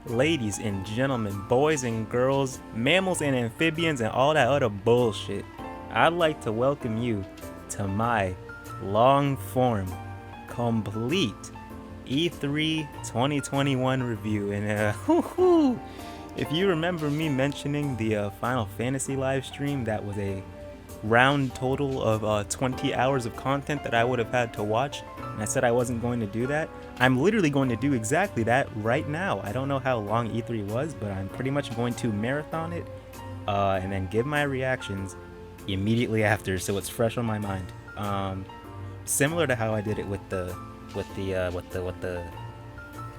Ladies and gentlemen, boys and girls, mammals and amphibians, and all that other bullshit, I'd like to welcome you to my long form, complete E3 2021 review. And if you remember me mentioning the Final Fantasy live stream, that was a round total of 20 hours of content that I would have had to watch, and I said I wasn't going to do that. I'm literally going to do exactly that right now. I don't know how long E3 was, but I'm pretty much going to marathon it and then give my reactions immediately after, so it's fresh on my mind. Similar to how I did it with the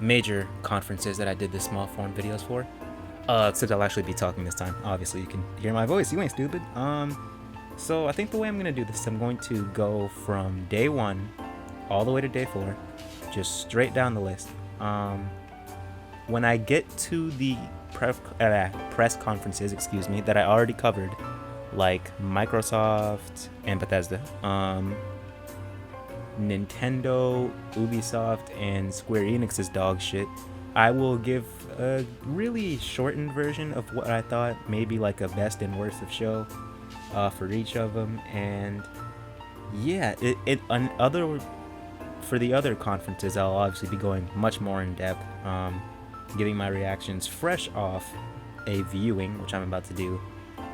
major conferences that I did the small form videos for. Except I'll actually be talking this time. Obviously, you can hear my voice. You ain't stupid. So I think the way I'm going to do this is I'm going to go from day 1 all the way to day 4, just straight down the list. When I get to the press conferences, that I already covered, like Microsoft and Bethesda, Nintendo, Ubisoft, and Square Enix's dog shit, I will give a really shortened version of what I thought, maybe like a best and worst of show for each of them. And yeah, for the other conferences, I'll obviously be going much more in depth, giving my reactions fresh off a viewing, which I'm about to do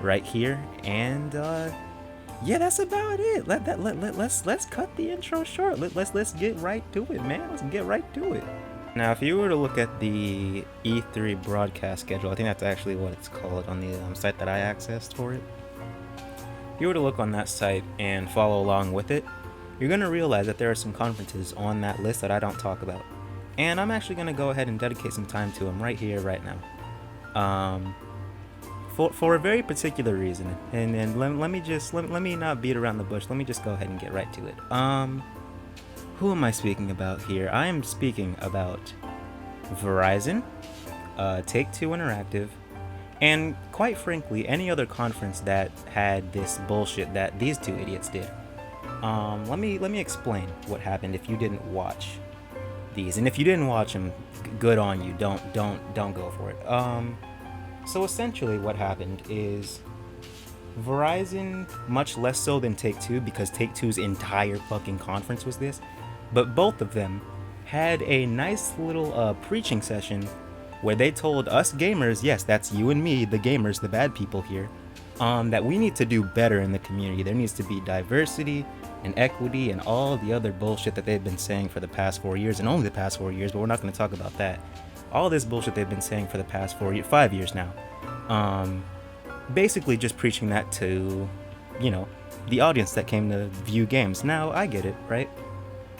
right here. And yeah, that's about it. Let's cut the intro short. Let's get right to it, man. Let's get right to it. Now, if you were to look at the E3 broadcast schedule, I think that's actually what it's called on the site that I accessed for it. If you were to look on that site and follow along with it, you're going to realize that there are some conferences on that list that I don't talk about. And I'm actually going to go ahead and dedicate some time to them right here, right now. For a very particular reason. And let me not beat around the bush. Let me just go ahead and get right to it. Who am I speaking about here? I am speaking about Verizon, Take-Two Interactive, and quite frankly, any other conference that had this bullshit that these two idiots did. Let me explain what happened if you didn't watch these, and if you didn't watch them, good on you. Don't go for it. So essentially, what happened is Verizon, much less so than Take-Two, because Take-Two's entire fucking conference was this, but both of them had a nice little preaching session where they told us gamers, yes, that's you and me, the gamers, the bad people here, that we need to do better in the community. There needs to be diversity and equity and all the other bullshit that they've been saying for the past 4 years, and only the past 4 years, but we're not going to talk about that. All this bullshit they've been saying for the past 5 years now. Basically just preaching that to, the audience that came to view games. Now, I get it, right?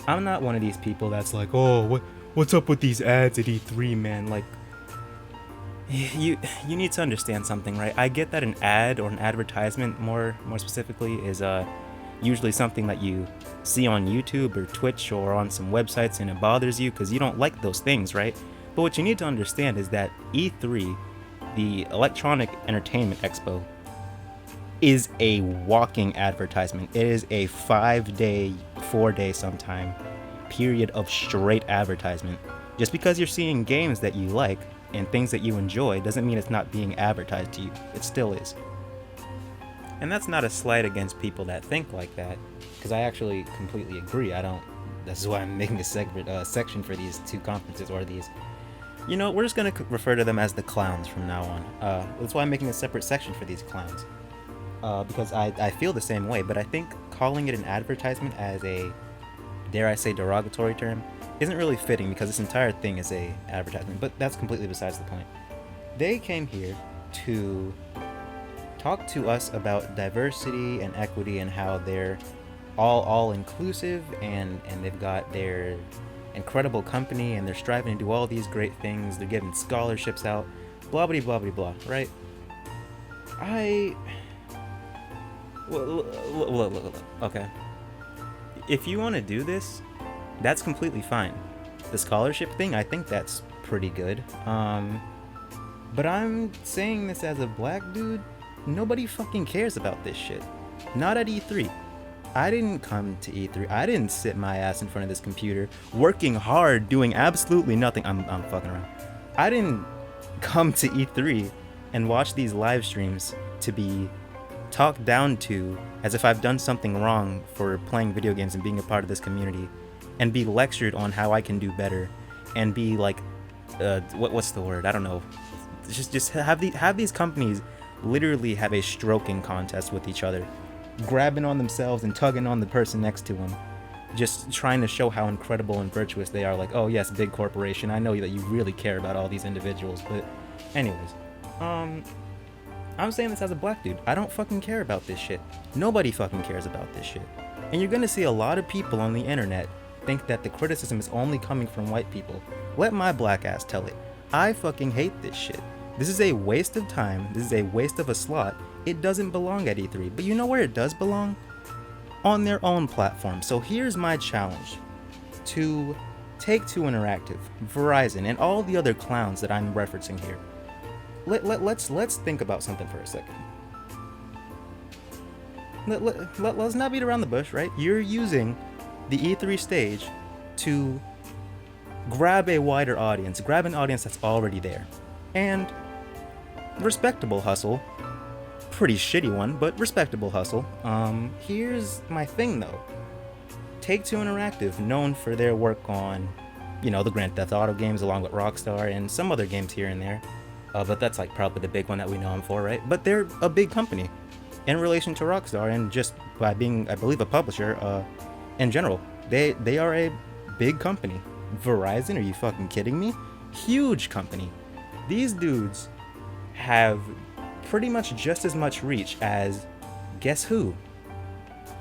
I'm not one of these people that's like, oh, what's up with these ads at E3, man? Like, you need to understand something, right? I get that an ad or an advertisement, more specifically, is usually something that you see on YouTube or Twitch or on some websites, and it bothers you because you don't like those things, right? But what you need to understand is that E3, the Electronic Entertainment Expo, is a walking advertisement. It is a 5-day, 4-day sometime period of straight advertisement. Just because you're seeing games that you like and things that you enjoy doesn't mean it's not being advertised to you. It still is. And that's not a slight against people that think like that, because I actually completely agree. That's why I'm making a section for these two conferences, or these, we're just going to refer to them as the clowns from now on. That's why I'm making a separate section for these clowns. Because I feel the same way, but I think calling it an advertisement as a, dare I say, derogatory term, isn't really fitting, because this entire thing is a advertisement. But that's completely besides the point. They came here to talk to us about diversity and equity and how they're all inclusive, and they've got their incredible company, and they're striving to do all these great things. They're giving scholarships out, blah blah blah blah blah, right? Look, okay. If you want to do this, that's completely fine. The scholarship thing, I think that's pretty good. But I'm saying this as a black dude. Nobody fucking cares about this shit. Not at E3. I didn't come to E3. I didn't sit my ass in front of this computer working hard, doing absolutely nothing. I'm fucking around. I didn't come to E3 and watch these live streams to be talked down to as if I've done something wrong for playing video games and being a part of this community, and be lectured on how I can do better, and be like, what's the word? I don't know. Just have these companies literally have a stroking contest with each other, grabbing on themselves and tugging on the person next to them, just trying to show how incredible and virtuous they are. Like, oh yes, big corporation, I know that you really care about all these individuals. But anyways, I'm saying this as a black dude. I don't fucking care about this shit. Nobody fucking cares about this shit. And you're gonna see a lot of people on the internet think that the criticism is only coming from white people. Let my black ass tell it. I fucking hate this shit. This is a waste of time. This is a waste of a slot. It doesn't belong at E3. But you know where it does belong? On their own platform. So here's my challenge to Take-Two Interactive, Verizon, and all the other clowns that I'm referencing here. Let's think about something for a second. Let's not beat around the bush, right? You're using the E3 stage to grab a wider audience, grab an audience that's already there. And respectable hustle, pretty shitty one, but respectable hustle. Here's my thing though. Take-Two Interactive, known for their work on, the Grand Theft Auto games along with Rockstar and some other games here and there. But that's like probably the big one that we know them for, right? But they're a big company in relation to Rockstar, and just by being, I believe, a publisher, in general. They are a big company. Verizon, are you fucking kidding me? Huge company. These dudes have pretty much just as much reach as, guess who?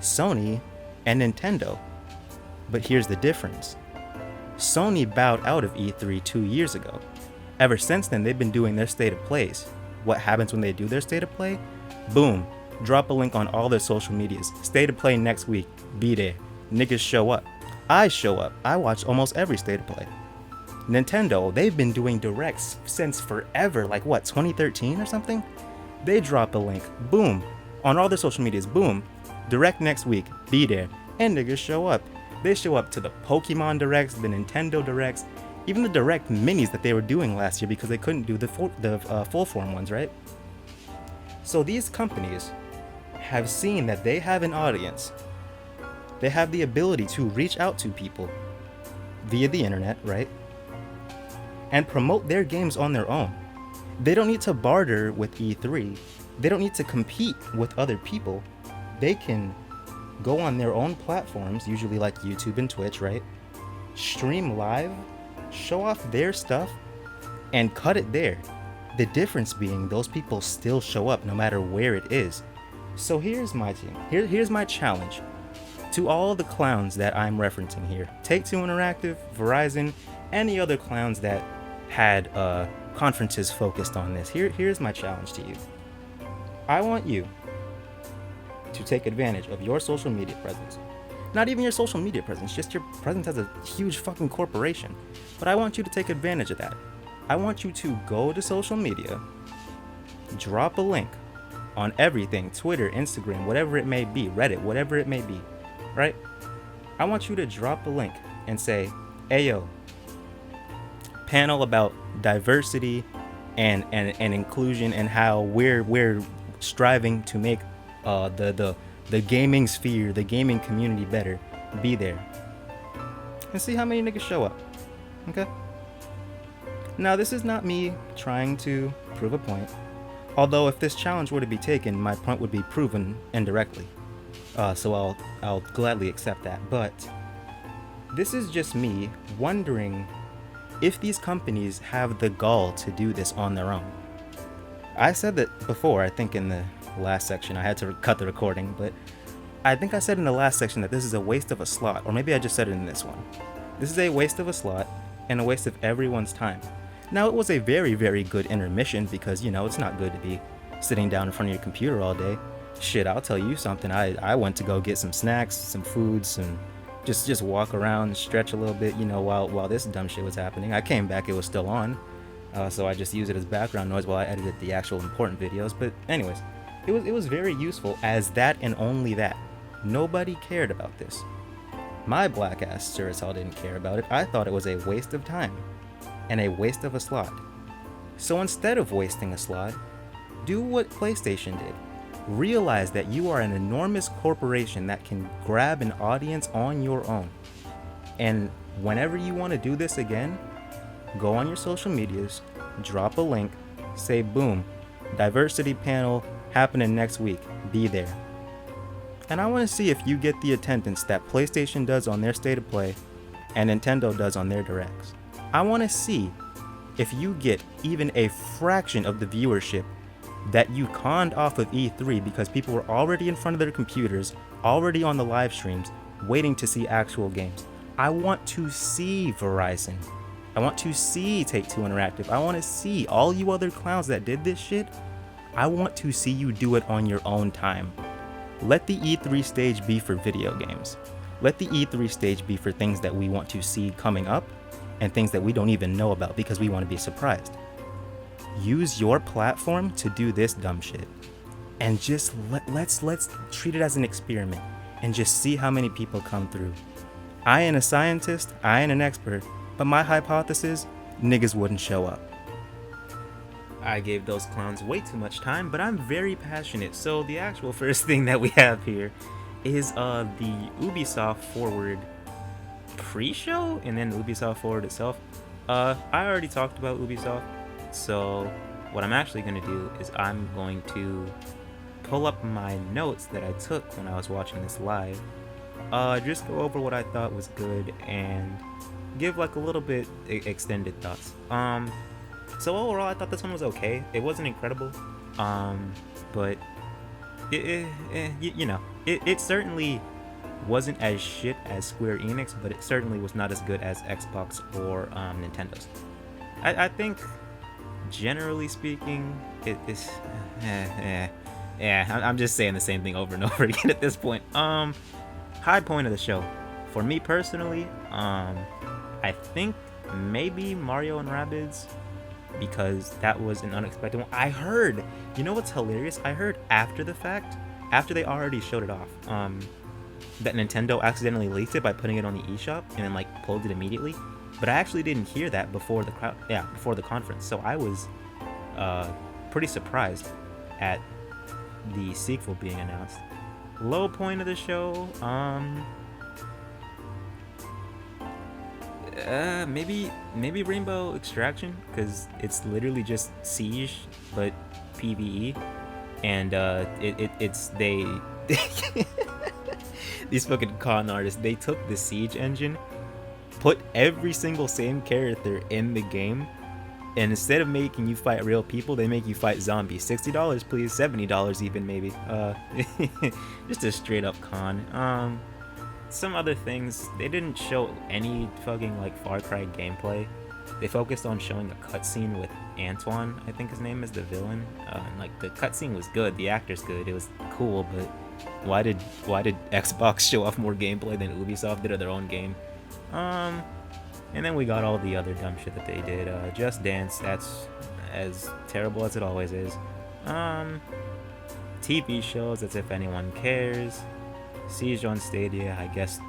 Sony and Nintendo. But here's the difference. Sony bowed out of E3 2 years ago. Ever since then, they've been doing their state of plays. What happens when they do their state of play? Boom. Drop a link on all their social medias. State of play next week. Be there. Niggas show up. I show up. I watch almost every state of play. Nintendo, they've been doing directs since forever. Like what, 2013 or something? They drop a link. Boom. On all their social medias. Boom. Direct next week. Be there. And niggas show up. They show up to the Pokemon directs, the Nintendo directs, even the direct minis that they were doing last year because they couldn't do the full form ones, right? So these companies have seen that they have an audience. They have the ability to reach out to people via the internet, right? And promote their games on their own. They don't need to barter with E3. They don't need to compete with other people. They can go on their own platforms, usually like YouTube and Twitch, right? Stream live, show off their stuff, and cut it there. The difference being those people still show up no matter where it is. So here's my team. Here's my challenge to all the clowns that I'm referencing here. Take-Two Interactive, Verizon, any other clowns that had conferences focused on this. Here's my challenge to you. I want you to take advantage of your social media presence. Not even your social media presence, just your presence as a huge fucking corporation. But I want you to take advantage of that. I want you to go to social media, drop a link on everything, Twitter, Instagram, whatever it may be, Reddit, whatever it may be, right? I want you to drop a link and say, "Ayo, panel about diversity and inclusion and how we're striving to make the gaming sphere, the gaming community better. Be there." And see how many niggas show up. Okay? Now, this is not me trying to prove a point. Although if this challenge were to be taken, my point would be proven indirectly. So I'll gladly accept that. But this is just me wondering if these companies have the gall to do this on their own. I said that before, I think in the last section. I had to cut the recording, but I think I said in the last section that this is a waste of a slot, or maybe I just said it in this one. This is a waste of a slot and a waste of everyone's time. Now, it was a very, very good intermission because, it's not good to be sitting down in front of your computer all day. Shit, I'll tell you something. I went to go get some snacks, some food, some just walk around, stretch a little bit, while this dumb shit was happening. I came back, it was still on, so I just used it as background noise while I edited the actual important videos. But anyways, it was very useful as that and only that. Nobody cared about this. My black ass sure as hell didn't care about it. I thought it was a waste of time and a waste of a slot. So instead of wasting a slot, do what PlayStation did. Realize that you are an enormous corporation that can grab an audience on your own. And whenever you want to do this again, go on your social medias, drop a link, say boom, diversity panel happening next week, be there. And I want to see if you get the attendance that PlayStation does on their State of Play and Nintendo does on their Directs. I want to see if you get even a fraction of the viewership that you conned off of E3 because people were already in front of their computers, already on the live streams, waiting to see actual games. I want to see Verizon. I want to see Take-Two Interactive. I want to see all you other clowns that did this shit. I want to see you do it on your own time. Let the E3 stage be for video games. Let the E3 stage be for things that we want to see coming up and things that we don't even know about because we want to be surprised. Use your platform to do this dumb shit. And just let's treat it as an experiment and just see how many people come through. I ain't a scientist, I ain't an expert, but my hypothesis, niggas wouldn't show up. I gave those clowns way too much time, but I'm very passionate. So the actual first thing that we have here is the Ubisoft Forward pre-show and then Ubisoft Forward itself. I already talked about Ubisoft, so what I'm actually going to do is I'm going to pull up my notes that I took when I was watching this live, just go over what I thought was good and give like a little bit extended thoughts. So overall I thought this one was okay. It wasn't incredible, but it certainly wasn't as shit as Square Enix, but it certainly was not as good as Xbox or Nintendo's. I think generally speaking it is I'm just saying the same thing over and over again at this point. High point of the show for me personally, I think maybe Mario and Rabbids, because that was an unexpected one. I heard, you know what's hilarious? I heard after the fact, after they already showed it off, that Nintendo accidentally leaked it by putting it on the eShop and then like pulled it immediately. But I actually didn't hear that before the conference. So I was pretty surprised at the sequel being announced. Low point of the show, maybe Rainbow Extraction, because it's literally just Siege but PvE, and it's they these fucking con artists, they took the Siege engine, put every single same character in the game, and instead of making you fight real people, they make you fight zombies. $60 please, $70 even maybe. Just a straight up con. Some other things, they didn't show any fucking like Far Cry gameplay. They focused on showing a cutscene with Antoine, I think his name is, the villain. Like the cutscene was good, the actor's good, it was cool, but why did Xbox show off more gameplay than Ubisoft did of their own game? And then we got all the other dumb shit that they did. Just Dance, that's as terrible as it always is. TV shows, that's if anyone cares. Siege on Stadia, I guess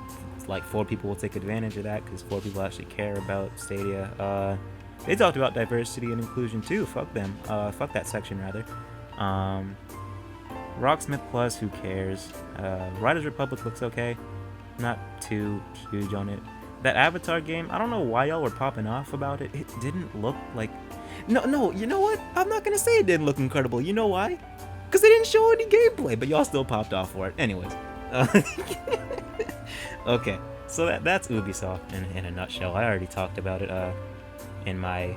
like 4 people will take advantage of that because 4 people actually care about Stadia. They talked about diversity and inclusion too, fuck them. Fuck that section rather. Rocksmith Plus, who cares? Riders Republic looks okay. Not too huge on it. That Avatar game, I don't know why y'all were popping off about it. It didn't look like... No, you know what? I'm not gonna say it didn't look incredible. You know why? Because they didn't show any gameplay, but y'all still popped off for it. Anyways. Okay, so that's Ubisoft in a nutshell. I already talked about it in my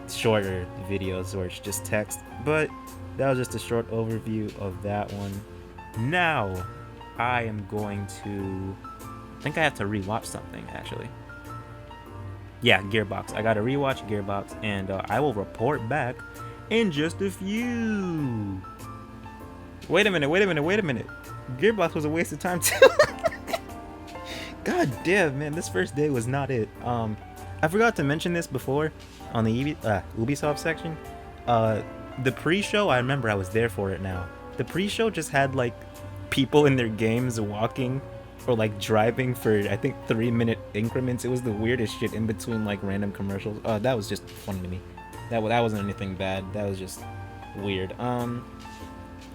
shorter videos where it's just text, but that was just a short overview of that one. Now, I am going to... I think I have to rewatch something, actually. Yeah, Gearbox. I gotta rewatch Gearbox, and I will report back in just a few. Wait a minute. Gearbox was a waste of time, too. God damn, man. This first day was not it. I forgot to mention this before on the Ubisoft section. The pre-show, I remember I was there for it now. The pre-show just had, like, people in their games walking or like driving for I think 3-minute increments. It was the weirdest shit in between like random commercials. That was just funny to me. That wasn't anything bad. That was just weird.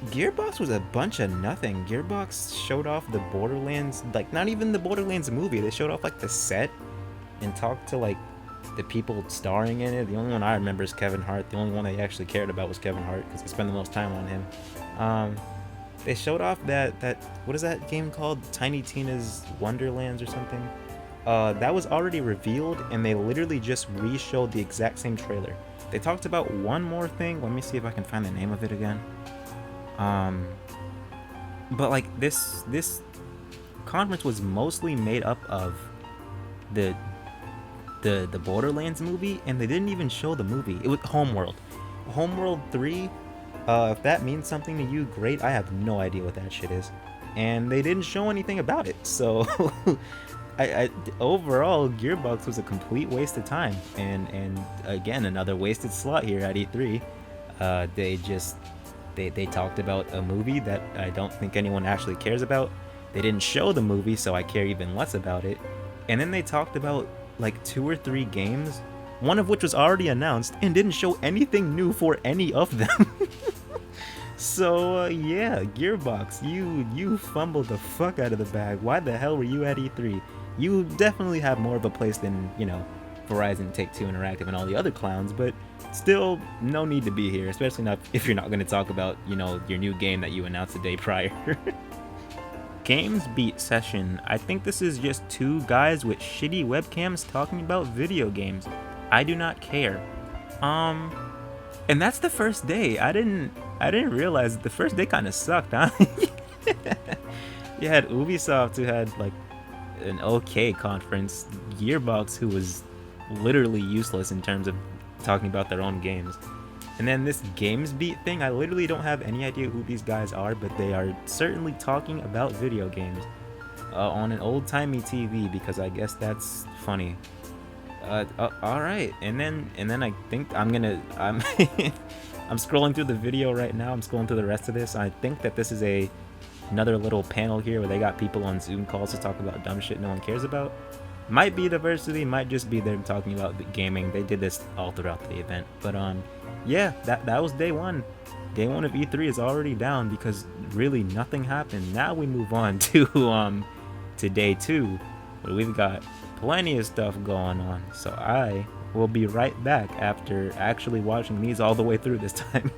Gearbox was a bunch of nothing. Gearbox showed off the Borderlands, like not even the Borderlands movie. They showed off like the set and talked to like the people starring in it. The only one I remember is Kevin Hart. The only one they actually cared about was Kevin Hart because I spent the most time on him. They showed off that what is that game called? Tiny Tina's Wonderlands or something. That was already revealed, and they literally just re-showed the exact same trailer. They talked about one more thing. Let me see if I can find the name of it again. But like this conference was mostly made up of the Borderlands movie, and they didn't even show the movie. It was Homeworld 3. If that means something to you, great. I have no idea what that shit is, and they didn't show anything about it. So, I overall, Gearbox was a complete waste of time, and again another wasted slot here at E3. They talked about a movie that I don't think anyone actually cares about. They didn't show the movie, so I care even less about it. And then they talked about like 2 or 3 games, one of which was already announced, and didn't show anything new for any of them. So yeah, Gearbox, you fumbled the fuck out of the bag. Why the hell were you at E3? You definitely have more of a place than, you know, Verizon, Take-Two Interactive, and all the other clowns, but still, no need to be here, especially not if you're not going to talk about, you know, your new game that you announced the day prior. Gamesbeat Session. I think this is just 2 guys with shitty webcams talking about video games. I do not care. And that's the first day. I didn't realize the first day kind of sucked, huh? You had Ubisoft, who had like an okay conference, Gearbox, who was literally useless in terms of talking about their own games, and then this Gamesbeat thing. I literally don't have any idea who these guys are, but they are certainly talking about video games on an old-timey TV, because I guess that's funny. All right, and then I think I'm I'm scrolling through the video right now. I'm scrolling through the rest of this. I think that this is another little panel here where they got people on Zoom calls to talk about dumb shit no one cares about. Might be diversity, might just be them talking about the gaming. They did this all throughout the event, but yeah, that was day one. Day one of E3 is already down because really nothing happened. Now we move on to day 2, where we've got plenty of stuff going on. So I will be right back after actually watching these all the way through this time.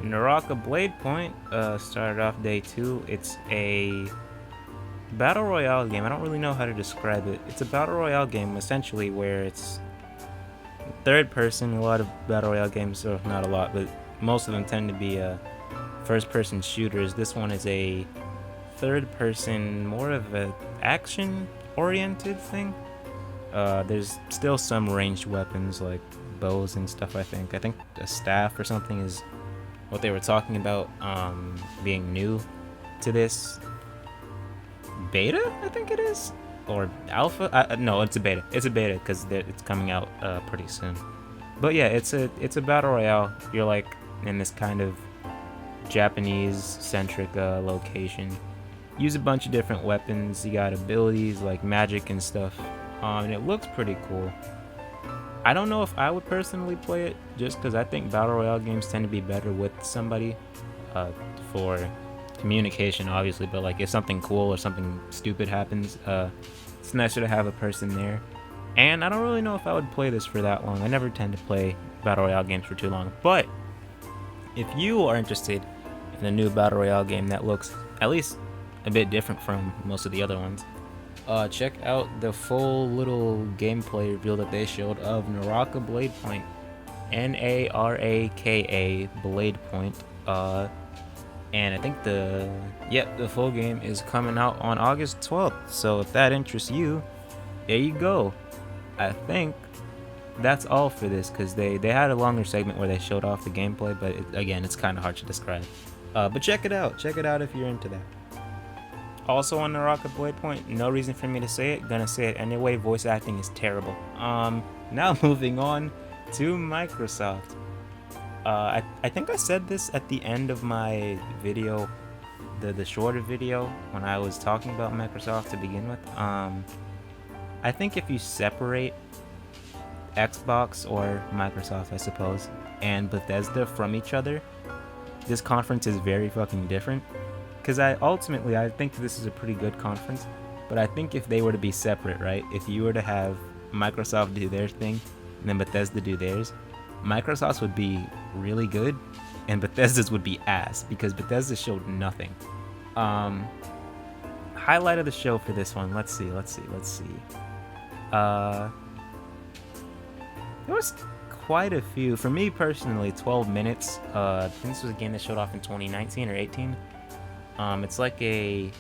Naraka Bladepoint started off day 2. It's a battle royale game. I don't really know how to describe it. It's a battle royale game essentially where it's third person. A lot of battle royale games, or not a lot, but most of them tend to be first person shooters. This one is a third person, more of a action oriented thing. There's still some ranged weapons like bows and stuff. I think a staff or something is what they were talking about being new to this beta, I think it is, or alpha. No, it's a beta. It's a beta because it's coming out pretty soon. But yeah, it's a battle royale. You're like in this kind of Japanese centric location. Use a bunch of different weapons. You got abilities like magic and stuff, and it looks pretty cool. I don't know if I would personally play it, just because I think battle royale games tend to be better with somebody for communication, obviously. But like if something cool or something stupid happens, it's nicer to have a person there. And I don't really know if I would play this for that long. I never tend to play battle royale games for too long. But if you are interested in a new battle royale game that looks at least a bit different from most of the other ones, check out the full little gameplay reveal that they showed of Naraka Bladepoint. Naraka Bladepoint. And I think the full game is coming out on August 12th. So if that interests you, there you go. I think that's all for this, because they had a longer segment where they showed off the gameplay, but again, it's kind of hard to describe. But check it out if you're into that. Also on Naraka Bladepoint, no reason for me to say it, gonna say it anyway, voice acting is terrible. Now moving on to Microsoft. I think I said this at the end of my video, the shorter video, when I was talking about Microsoft to begin with. I think if you separate Xbox or Microsoft, I suppose, and Bethesda from each other, this conference is very fucking different. Because I think this is a pretty good conference, but I think if they were to be separate, right? If you were to have Microsoft do their thing and then Bethesda do theirs, Microsoft's would be really good and Bethesda's would be ass because Bethesda showed nothing. Highlight of the show for this one. Let's see. There was quite a few. For me personally, 12 minutes. I think this was a game that showed off in 2019 or 18. It's like a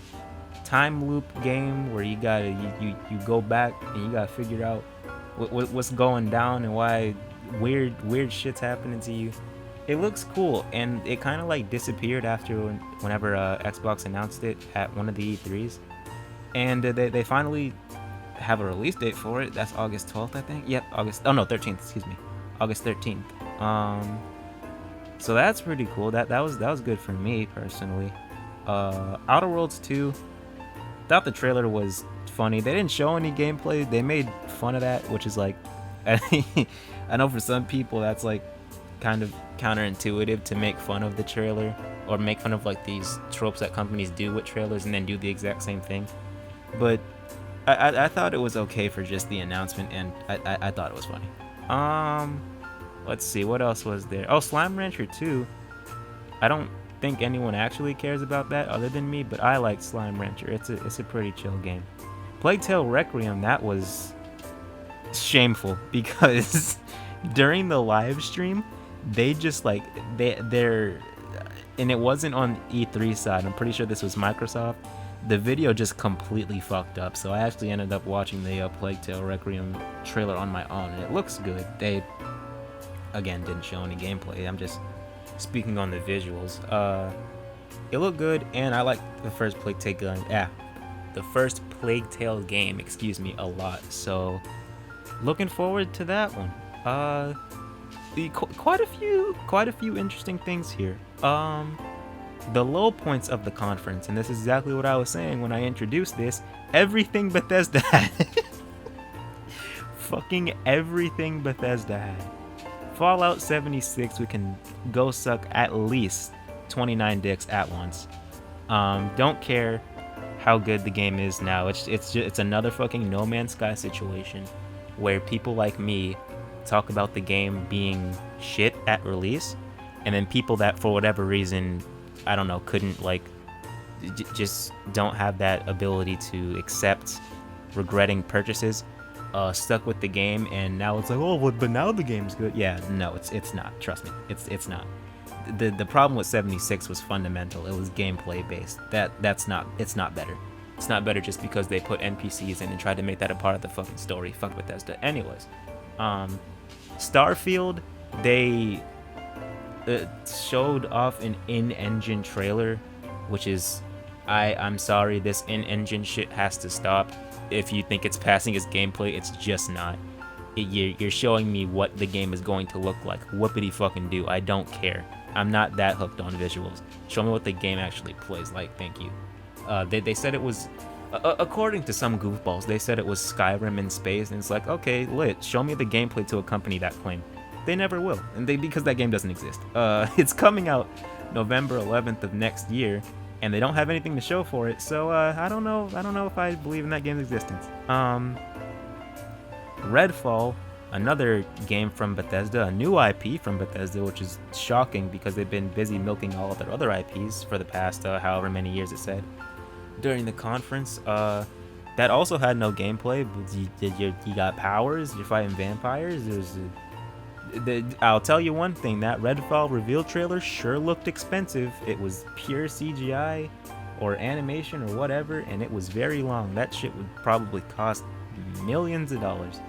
time loop game where you gotta you go back and you gotta figure out what's going down and why weird shit's happening to you. It looks cool, and it kind of like disappeared after whenever Xbox announced it at one of the E3s, and they finally have a release date for it. That's August 12th, I think. Yep, 13th. Excuse me, August 13th. So that's pretty cool. That was good for me personally. Outer Worlds 2. Thought the trailer was funny. They didn't show any gameplay. They made fun of that, which is like, I know for some people that's like kind of counterintuitive to make fun of the trailer or make fun of like these tropes that companies do with trailers and then do the exact same thing. But I thought it was okay for just the announcement, and I thought it was funny. Let's see, what else was there? Oh, Slime Rancher 2. I don't think anyone actually cares about that other than me, but I like Slime Rancher. It's a pretty chill game. Plague Tale Requiem, that was shameful because during the live stream, they just like they're and it wasn't on E3 side. I'm pretty sure this was Microsoft. The video just completely fucked up, so I actually ended up watching the Plague Tale Requiem trailer on my own, and it looks good. They again didn't show any gameplay. I'm just speaking on the visuals. It looked good, and I like the first Plague Tale game. The first Plague Tale game, a lot. So looking forward to that one. Quite a few interesting things here. The low points of the conference, and this is exactly what I was saying when I introduced this. Everything Bethesda had. Fucking everything Bethesda had. Fallout 76, we can go suck at least 29 dicks at once. Don't care how good the game is now. It's another fucking No Man's Sky situation where people like me talk about the game being shit at release, and then people that for whatever reason, I don't know, couldn't like just don't have that ability to accept regretting purchases, stuck with the game, and now it's like, oh, but now the game's good. Yeah, no, it's not. Trust me, it's not. The problem with 76 was fundamental. It was gameplay based. It's not better. It's not better just because they put NPCs in and tried to make that a part of the fucking story. Fuck Bethesda. Anyways, Starfield, they showed off an in-engine trailer, which is, I'm sorry, this in-engine shit has to stop. If you think it's passing as gameplay, it's just not. You're showing me what the game is going to look like. Whoopity fucking do. I don't care. I'm not that hooked on visuals. Show me what the game actually plays like. Thank you. They said it was, according to some goofballs, they said it was Skyrim in space, and it's like, okay, lit. Show me the gameplay to accompany that claim. They never will, and because that game doesn't exist. It's coming out November 11th of next year, and they don't have anything to show for it. So I don't know if I believe in that game's existence. Redfall, another game from Bethesda, a new IP from Bethesda, which is shocking because they've been busy milking all of their other IPs for the past however many years it said during the conference. That also had no gameplay, but you got powers, you're fighting vampires. I'll tell you one thing, that Redfall reveal trailer sure looked expensive. It was pure CGI or animation or whatever, and it was very long. That shit would probably cost millions of dollars,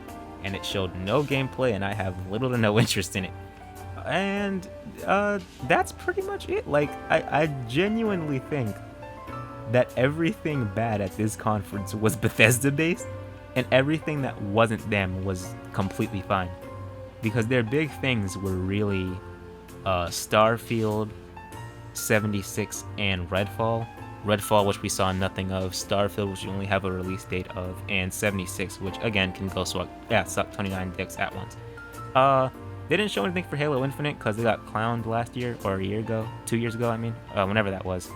and it showed no gameplay, and I have little to no interest in it. And that's pretty much it. Like, I genuinely think that everything bad at this conference was Bethesda based, and everything that wasn't them was completely fine, because their big things were really Starfield, 76, and Redfall Redfall, which we saw nothing of, Starfield, which we only have a release date of, and 76, which again can go suck 29 dicks at once. They didn't show anything for Halo Infinite because they got clowned last year, or a year ago, 2 years ago, I mean, whenever that was.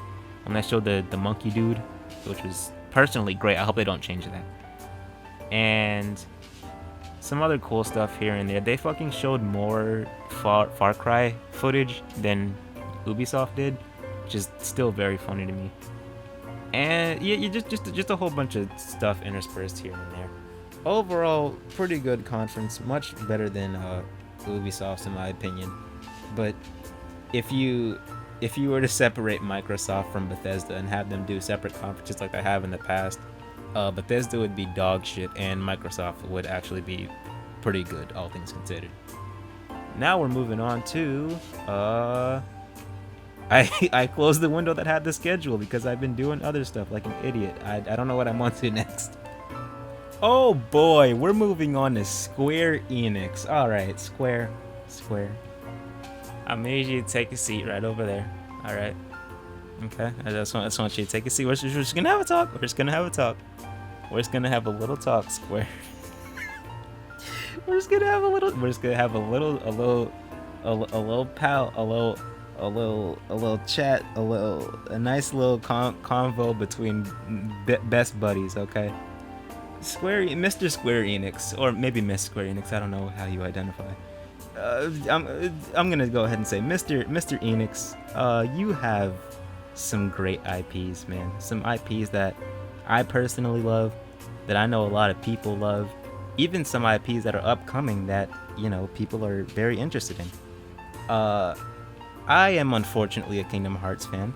When they showed the monkey dude, which was personally great. I hope they don't change that. And some other cool stuff here and there. They fucking showed more Far Cry footage than Ubisoft did, which is still very funny to me. And yeah, just a whole bunch of stuff interspersed here and there. Overall, pretty good conference, much better than Ubisoft's in my opinion. But if you were to separate Microsoft from Bethesda and have them do separate conferences like they have in the past, Bethesda would be dog shit and Microsoft would actually be pretty good, all things considered. Now we're moving on to I closed the window that had the schedule because I've been doing other stuff like an idiot. I don't know what I'm on to next. Oh boy, we're moving on to Square Enix. Alright, Square. I made you take a seat right over there. Alright. Okay, I just want you to take a seat. We're just gonna have a talk. We're just gonna have a little talk, Square. We're just gonna have a little chat, a nice little convo between best buddies, okay? Mr. Square Enix, or maybe Miss Square Enix, I don't know how you identify. I'm gonna go ahead and say Mr. Enix, you have some great IPs, man. Some IPs that I personally love, that I know a lot of people love, even some IPs that are upcoming that, you know, people are very interested in. I am unfortunately a Kingdom Hearts fan.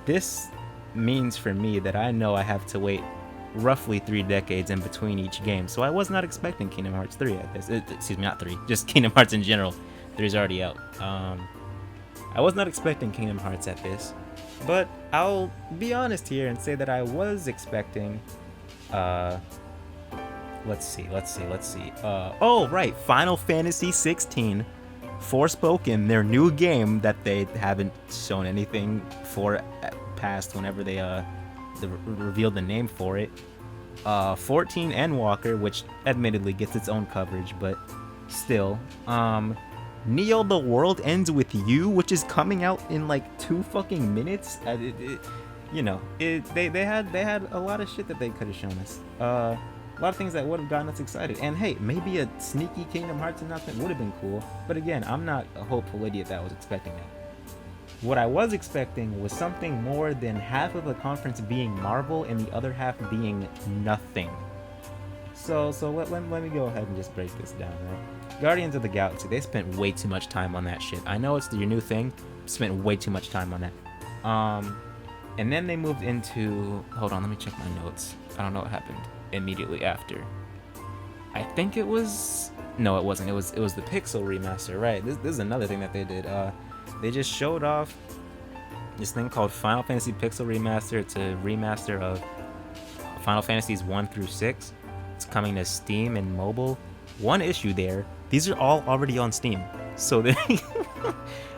This means for me that I know I have to wait roughly 3 decades in between each game, so I was not expecting Kingdom Hearts 3 at this. Excuse me, not 3, just Kingdom Hearts in general. 3's already out. I was not expecting Kingdom Hearts at this, but I'll be honest here and say that I was expecting, let's see. Oh, right, Final Fantasy 16, Forspoken, their new game that they haven't shown anything for past whenever they revealed the name for it. 14 Endwalker, which admittedly gets its own coverage, but still. Neo The World Ends With You, which is coming out in like 2 fucking minutes. They had a lot of shit that they could have shown us. A lot of things that would have gotten us excited. And hey, maybe a sneaky Kingdom Hearts announcement would have been cool. But again, I'm not a hopeful idiot that was expecting that. What I was expecting was something more than half of the conference being Marvel and the other half being nothing. So let me go ahead and just break this down, right? Guardians of the Galaxy, they spent way too much time on that shit. I know it's your new thing, spent way too much time on that. And then they moved into, hold on, let me check my notes. I don't know what happened immediately after. I think it was, no it wasn't, it was the Pixel remaster, right? This is another thing that they did. They just showed off this thing called Final Fantasy Pixel Remaster. It's a remaster of Final Fantasies 1 through 6. It's coming to Steam and mobile. One issue there, these are all already on Steam. So they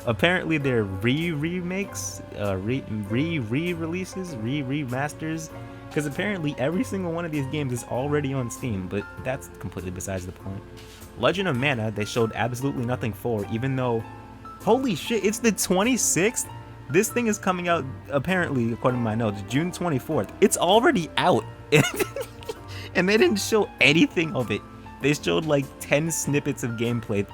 apparently they're remakes, re-releases, remasters, because apparently every single one of these games is already on Steam, but that's completely besides the point. Legend of Mana, they showed absolutely nothing for, even though, holy shit, it's the 26th? This thing is coming out, apparently, according to my notes, June 24th. It's already out. And they didn't show anything of it. They showed like 10 snippets of gameplay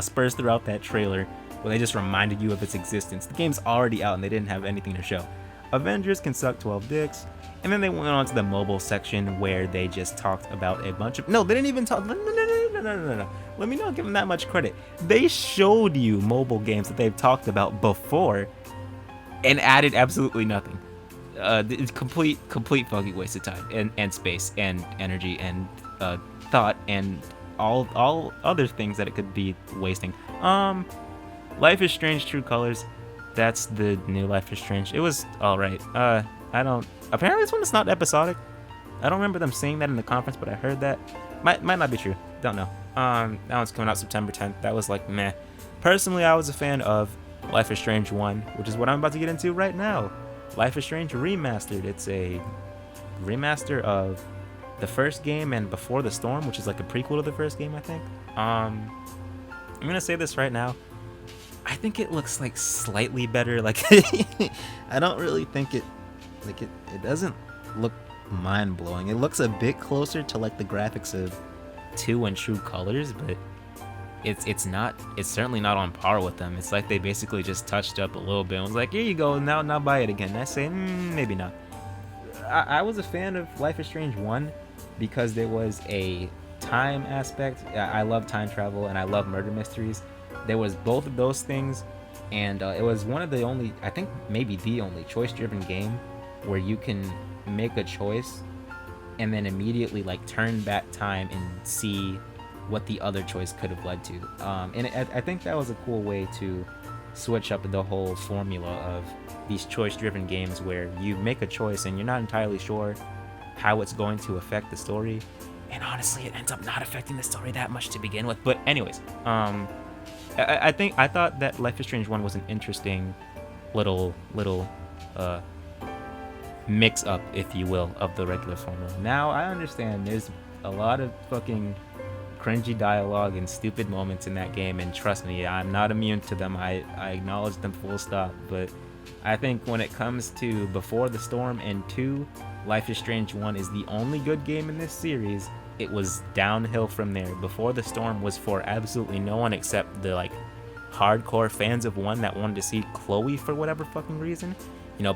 spurs throughout that trailer where they just reminded you of its existence. The game's already out and they didn't have anything to show. Avengers can suck 12 dicks. And then they went on to the mobile section where they just talked about a bunch of... No, they didn't even talk... No. Let me not give them that much credit. They showed you mobile games that they've talked about before and added absolutely nothing. It's complete fucking waste of time and space and energy and thought and all other things that it could be wasting. Life is Strange True Colors. That's the new Life is Strange. It was alright. Apparently this one is not episodic. I don't remember them saying that in the conference, but I heard that. Might not be true. Don't know. That one's coming out September 10th. That was like meh. Personally, I was a fan of Life is Strange 1, which is what I'm about to get into right now. Life is Strange Remastered. It's a remaster of the first game and Before the Storm, which is like a prequel to the first game, I think. I'm gonna say this right now. I think it looks like slightly better. Like I don't really think it doesn't look mind blowing. It looks a bit closer to like the graphics of 2 and True Colors, but it's certainly not on par with them. It's like they basically just touched up a little bit and was like, here you go, now buy it again. And I say, maybe not. I was a fan of Life is Strange 1 because there was a time aspect. I love time travel and I love murder mysteries. There was both of those things, and it was one of the only, I think maybe the only choice-driven game where you can make a choice and then immediately like turn back time and see what the other choice could have led to. And I think that was a cool way to switch up the whole formula of these choice-driven games where you make a choice and you're not entirely sure how it's going to affect the story. And honestly, it ends up not affecting the story that much to begin with. But anyways, I thought that Life is Strange 1 was an interesting little mix up, if you will, of the regular formula. Now I understand there's a lot of fucking cringy dialogue and stupid moments in that game, and trust me, I'm not immune to them. I acknowledge them full stop, but I think when it comes to Before the Storm and 2, Life is Strange 1 is the only good game in this series. It was downhill from there. Before the Storm was for absolutely no one except the like hardcore fans of 1 that wanted to see Chloe for whatever fucking reason,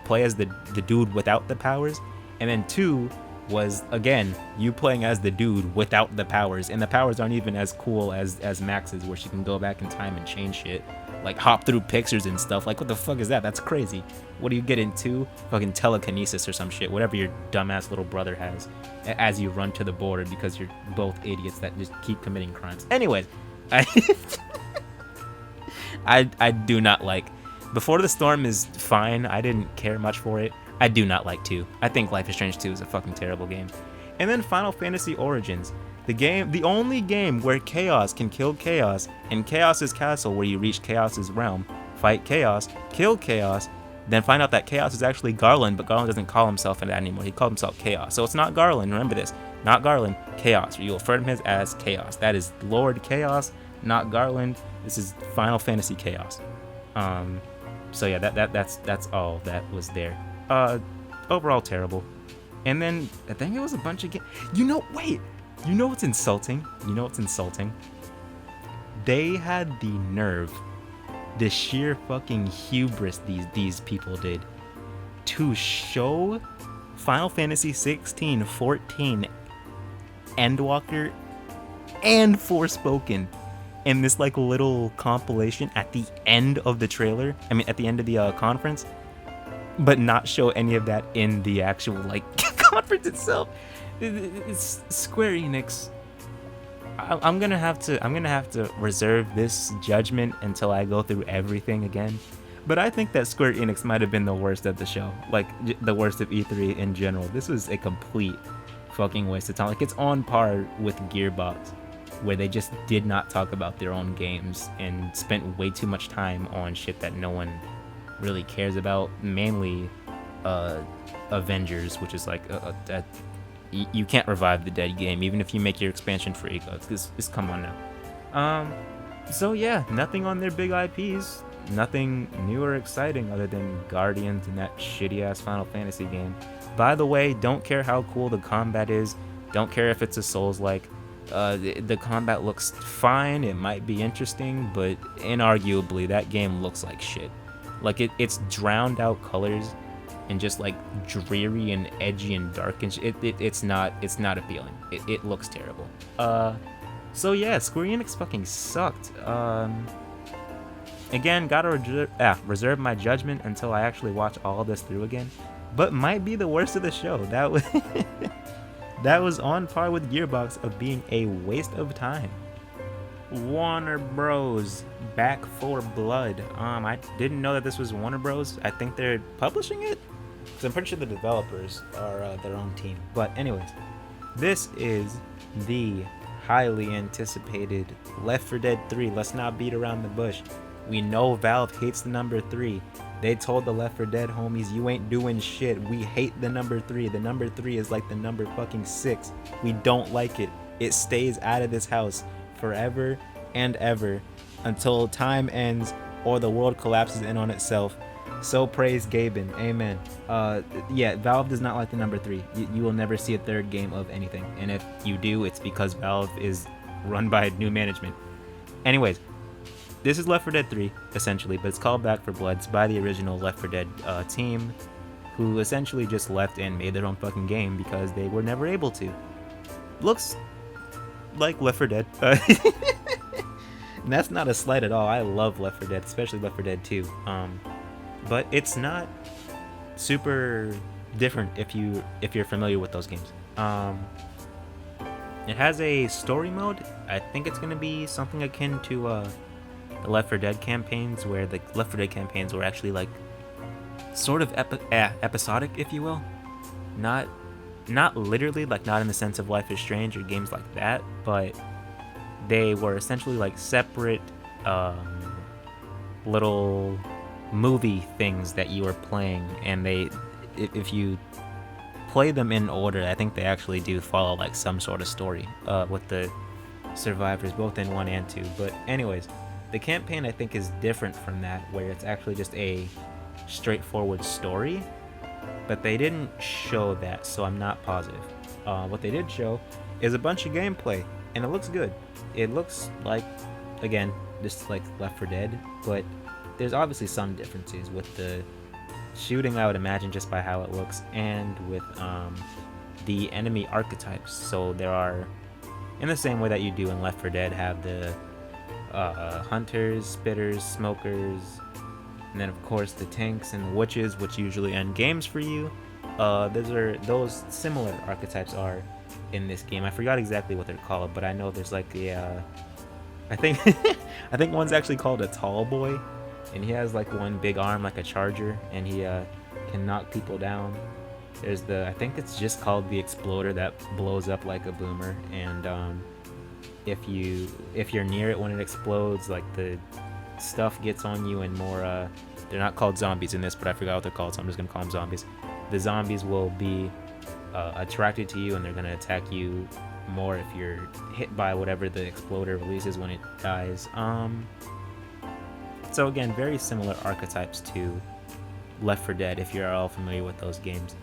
play as the dude without the powers. And then 2 was, again, you playing as the dude without the powers, and the powers aren't even as cool as Max's, where she can go back in time and change shit, like hop through pictures and stuff. Like, what the fuck is that? That's crazy. What do you get into? Fucking telekinesis or some shit, whatever your dumbass little brother has, as you run to the border because you're both idiots that just keep committing crimes. Anyways, I do not like Before the Storm is fine. I didn't care much for it. I do not like 2. I think Life is Strange 2 is a fucking terrible game. And then Final Fantasy Origins, the only game where chaos can kill chaos, and Chaos's castle where you reach Chaos's realm, fight chaos, kill chaos, then find out that Chaos is actually Garland, but Garland doesn't call himself that anymore. He called himself Chaos. So it's not Garland, remember this. Not Garland, Chaos. You refer to him as Chaos. That is Lord Chaos, not Garland. This is Final Fantasy Chaos. So yeah, that's all that was there. Overall terrible. And then I think it was a bunch of games. You know what's insulting? They had the nerve, the sheer fucking hubris these people did, to show Final Fantasy 16, 14, Endwalker, and Forspoken in this like little compilation at the end of the trailer. I mean, at the end of the conference, but not show any of that in the actual like conference itself. It's Square Enix. I'm gonna have to reserve this judgment until I go through everything again. But I think that Square Enix might have been the worst at the show, like the worst of E3 in general. This was a complete fucking waste of time. Like, it's on par with Gearbox, where they just did not talk about their own games and spent way too much time on shit that no one really cares about, mainly Avengers, which is like you can't revive the dead game even if you make your expansion free. It's come on now. So yeah, nothing on their big IPs, nothing new or exciting other than Guardians and that shitty ass Final Fantasy game. By the way, don't care how cool the combat is, don't care if it's a Souls-like. The combat looks fine, it might be interesting, but inarguably that game looks like shit. Like, it's drowned out colors and just like dreary and edgy and dark, and it's not appealing. It looks terrible. So yeah, Square Enix fucking sucked. Again, gotta reserve my judgment until I actually watch all this through again. But might be the worst of the show. That was that was on par with Gearbox of being a waste of time. Warner Bros. Back for Blood. I didn't know that this was Warner Bros. I think they're publishing it, because I'm pretty sure the developers are their own team. But anyways, this is the highly anticipated Left 4 Dead 3. Let's not beat around the bush. We know Valve hates the number 3. They told the Left 4 Dead homies, you ain't doing shit. We hate the number 3. The number 3 is like the number fucking 6. We don't like it. It stays out of this house forever and ever until time ends or the world collapses in on itself. So praise Gaben. Amen. Yeah, Valve does not like the number 3. You will never see a third game of anything. And if you do, it's because Valve is run by new management. Anyways, this is Left 4 Dead 3, essentially, but it's called Back 4 Blood. It's by the original Left 4 Dead team, who essentially just left and made their own fucking game because they were never able to. Looks like Left 4 Dead. And that's not a slight at all. I love Left 4 Dead, especially Left 4 Dead 2. But it's not super different if you're familiar with those games. It has a story mode. I think it's gonna be something akin to the Left 4 Dead campaigns, where the Left 4 Dead campaigns were actually like sort of episodic, if you will. Not literally, like not in the sense of Life is Strange or games like that, but they were essentially like separate little movie things that you were playing, and if you play them in order, I think they actually do follow like some sort of story with the survivors, both in 1 and 2. But anyways, the campaign I think is different from that, where it's actually just a straightforward story, but they didn't show that, so I'm not positive. What they did show is a bunch of gameplay, and it looks good. It looks like, again, just like Left 4 Dead, but there's obviously some differences with the shooting, I would imagine, just by how it looks, and with the enemy archetypes. So there are, in the same way that you do in Left 4 Dead, have the hunters, spitters, smokers, and then of course the tanks and the witches, which usually end games for you. Those similar archetypes are in this game. I forgot exactly what they're called, but I know there's like a I think I think one's actually called a tall boy, and he has like one big arm like a charger, and he can knock people down. There's I think it's just called the exploder, that blows up like a boomer, and if you're near it when it explodes, like the stuff gets on you, and more they're not called zombies in this, but I forgot what they're called, so I'm just gonna call them zombies. The zombies will be attracted to you, and they're gonna attack you more if you're hit by whatever the exploder releases when it dies. So again, very similar archetypes to Left 4 Dead, if you're all familiar with those games.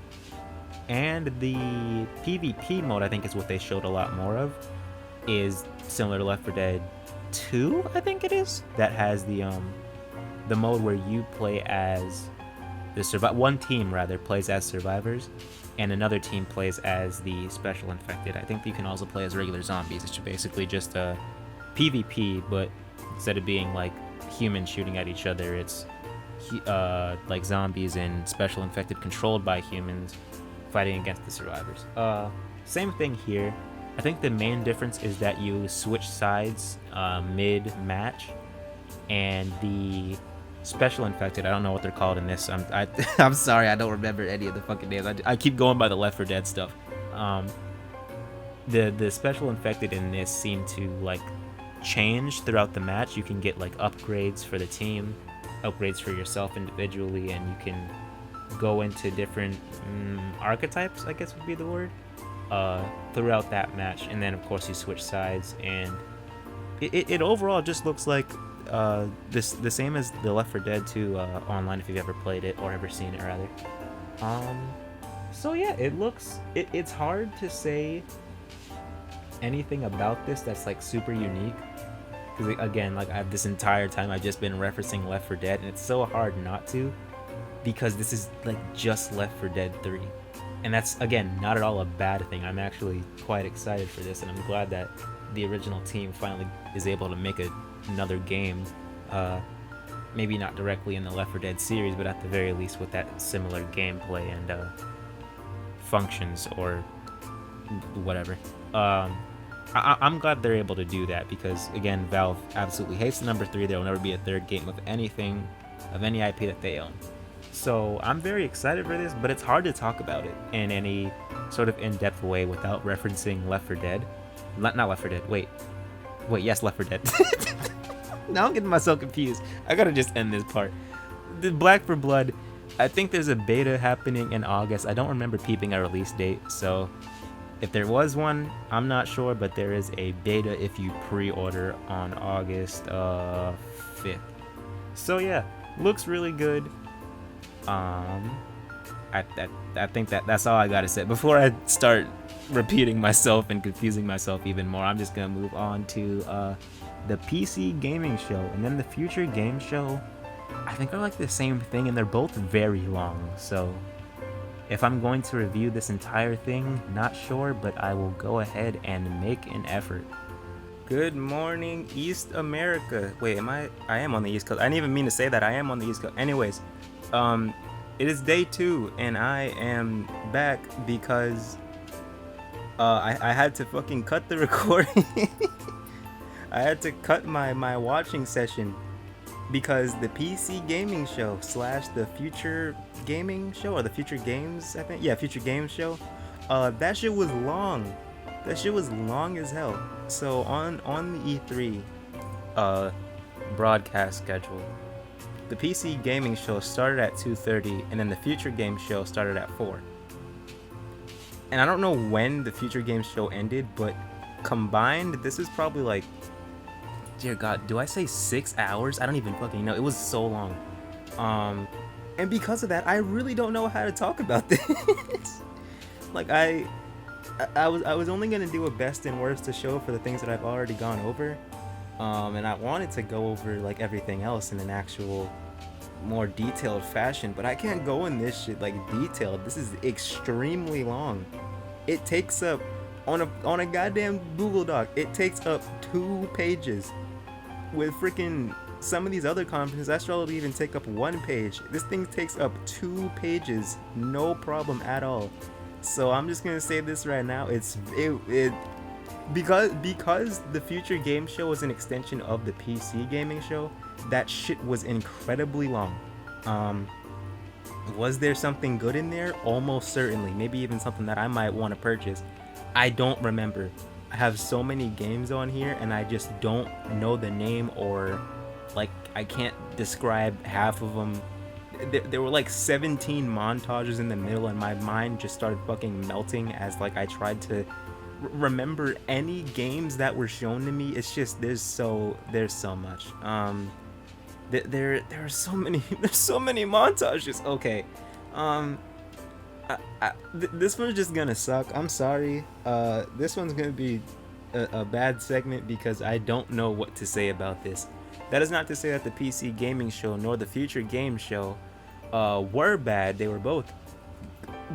And the PvP mode, I think, is what they showed a lot more of, is similar to Left 4 Dead 2, I think it is, that has the mode where you play as one team rather plays as survivors, and another team plays as the special infected. I think you can also play as regular zombies. It's basically just a PvP, but instead of being like humans shooting at each other, it's like zombies and special infected controlled by humans fighting against the survivors. Same thing here. I think the main difference is that you switch sides mid-match, and the special infected, I don't know what they're called in this. I'm sorry, I don't remember any of the fucking names. I keep going by the Left 4 Dead stuff. The special infected in this seem to like change throughout the match. You can get like upgrades for the team, upgrades for yourself individually, and you can go into different archetypes, I guess would be the word, throughout that match. And then of course you switch sides, and it overall just looks like the same as the Left 4 Dead 2 online, if you've ever played it or ever seen it rather. So yeah, it's hard to say anything about this that's like super unique, because again, like this entire time I've just been referencing Left 4 Dead, and it's so hard not to, because this is like just Left 4 Dead 3, and that's again not at all a bad thing. I'm actually quite excited for this, and I'm glad that the original team finally is able to make another game, maybe not directly in the Left 4 Dead series, but at the very least with that similar gameplay and functions or whatever. I'm glad they're able to do that, because again, Valve absolutely hates the number 3. There will never be a third game of anything, of any IP that they own. So I'm very excited for this, but it's hard to talk about it in any sort of in-depth way without referencing Left 4 Dead. Not Left 4 Dead, wait, yes, Left 4 Dead. Now I'm getting myself confused. I gotta just end this part. The Black for Blood, I think there's a beta happening in August. I don't remember peeping a release date, so if there was one, I'm not sure, but there is a beta if you pre-order on August 5th. So yeah, looks really good. I think that's all I gotta say. Before I start repeating myself and confusing myself even more, I'm just gonna move on to the PC gaming show, and then the future game show. I think they're like the same thing, and they're both very long. So if I'm going to review this entire thing, not sure, but I will go ahead and make an effort. Good morning, East America. Wait, I am on the East Coast. I didn't even mean to say that. I am on the East Coast. Anyways, it is day 2, and I am back because I had to fucking cut the recording. I had to cut my watching session because the PC gaming show / the future gaming show, or the future games, I think. Yeah, future games show. That shit was long. That shit was long as hell. So on the E3 broadcast schedule, the PC gaming show started at 2:30, and then the future game show started at 4. And I don't know when the future game show ended, but combined, this is probably like, dear God, do I say 6 hours? I don't even fucking know. It was so long. And because of that, I really don't know how to talk about this. Like I was only gonna do a best and worst to show for the things that I've already gone over. And I wanted to go over like everything else in an actual more detailed fashion, but I can't go in this shit like detailed. This is extremely long. It takes up on a goddamn Google Doc, it takes up 2 pages. With freaking some of these other conferences, I struggle to even take up 1 page. This thing takes up 2 pages, no problem at all. So I'm just gonna say this right now. Because the future game show was an extension of the PC gaming show, that shit was incredibly long. Was there something good in there? Almost certainly. Maybe even something that I might want to purchase. I don't remember. I have so many games on here, and I just don't know the name, or like I can't describe half of them. There were like 17 montages in the middle, and my mind just started fucking melting as like I tried to remember any games that were shown to me. It's just there's so much. There are so many montages. Okay, this one's just gonna suck. I'm sorry. This one's gonna be a bad segment because I don't know what to say about this. That is not to say that the PC gaming show nor the future game show were bad. They were both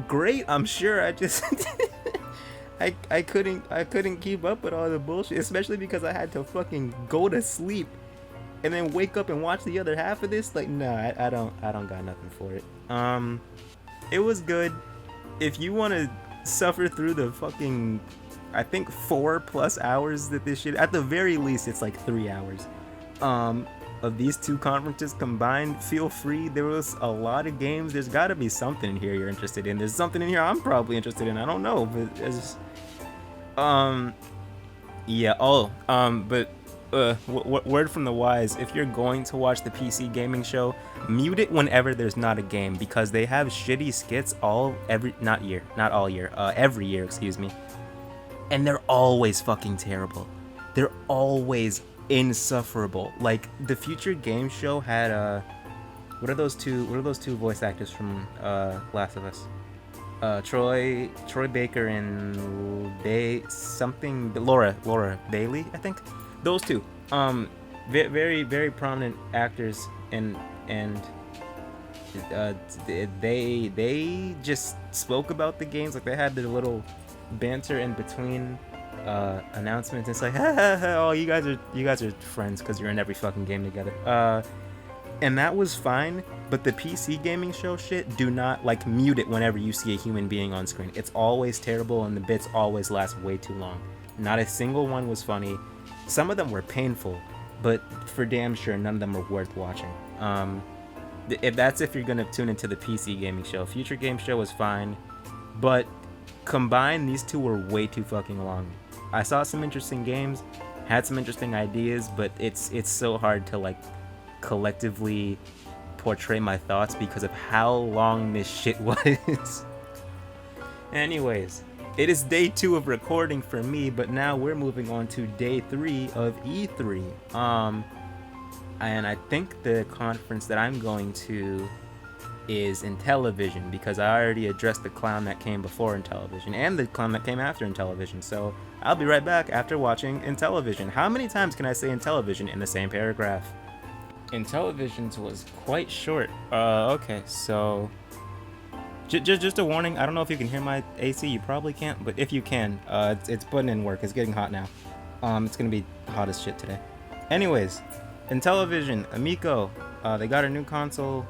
great, I'm sure. I just I couldn't keep up with all the bullshit, especially because I had to fucking go to sleep and then wake up and watch the other half of this. Like, nah, I don't got nothing for it. It was good. If you want to suffer through the fucking, I think 4+ hours that this shit, at the very least it's like 3 hours of these 2 conferences combined, feel free. There was a lot of games. There's got to be something in here you're interested in. There's something in here I'm probably interested in. I don't know, but it's yeah. Word from the wise: if you're going to watch the PC gaming show, mute it whenever there's not a game, because they have shitty skits every year, excuse me, and they're always fucking terrible. They're always insufferable. Like the future game show had what are those two voice actors from Last of Us? Troy Baker and Laura Bailey, I think. Those two, very, very prominent actors, and they just spoke about the games. Like they had their little banter in between announcements. It's like, oh, you guys are friends because you're in every fucking game together. And that was fine. But the PC gaming show shit, do not like mute it whenever you see a human being on screen. It's always terrible, and the bits always last way too long. Not a single one was funny. Some of them were painful, but for damn sure none of them were worth watching. If you're gonna tune into the PC gaming show. Future game show was fine, but combined these 2 were way too fucking long. I saw some interesting games, had some interesting ideas, but it's so hard to like collectively portray my thoughts because of how long this shit was. Anyways, it is day 2 of recording for me, but now we're moving on to day 3 of E3. And I think the conference that I'm going to is Intellivision, because I already addressed the clown that came before Intellivision and the clown that came after Intellivision. So I'll be right back after watching Intellivision. How many times can I say Intellivision in the same paragraph? Intellivision's was quite short. Okay, so just a warning. I don't know if you can hear my AC. You probably can't, but if you can, it's putting in work. It's getting hot now. It's gonna be hot as shit today. Anyways, Intellivision, Amico, they got a new console.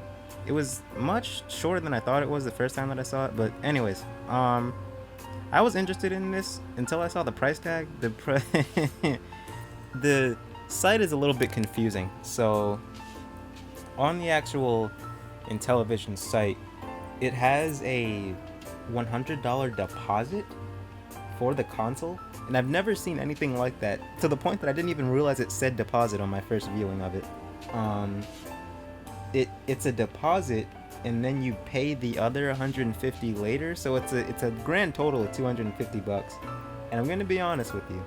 It was much shorter than I thought it was the first time that I saw it, but anyways, I was interested in this until I saw the price tag. The site is a little bit confusing. So on the actual Intellivision site, it has a $100 deposit for the console, and I've never seen anything like that, to the point that I didn't even realize it said deposit on my first viewing of it. It's a deposit, and then you pay the other 150 later, so it's a grand total of 250 bucks. And I'm gonna be honest with you,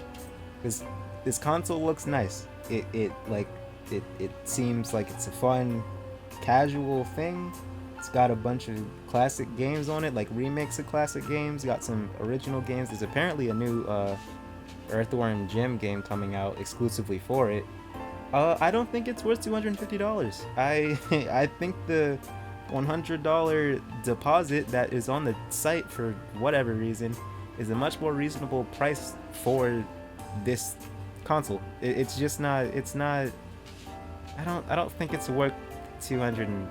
because this console looks nice. It seems like it's a fun, casual thing. It's got a bunch of classic games on it, like remakes of classic games. Got some original games. There's apparently a new Earthworm Jim game coming out exclusively for it. I don't think it's worth $250. I think the $100 deposit that is on the site for whatever reason is a much more reasonable price for this console. It's just not. It's not. I don't think it's worth $250.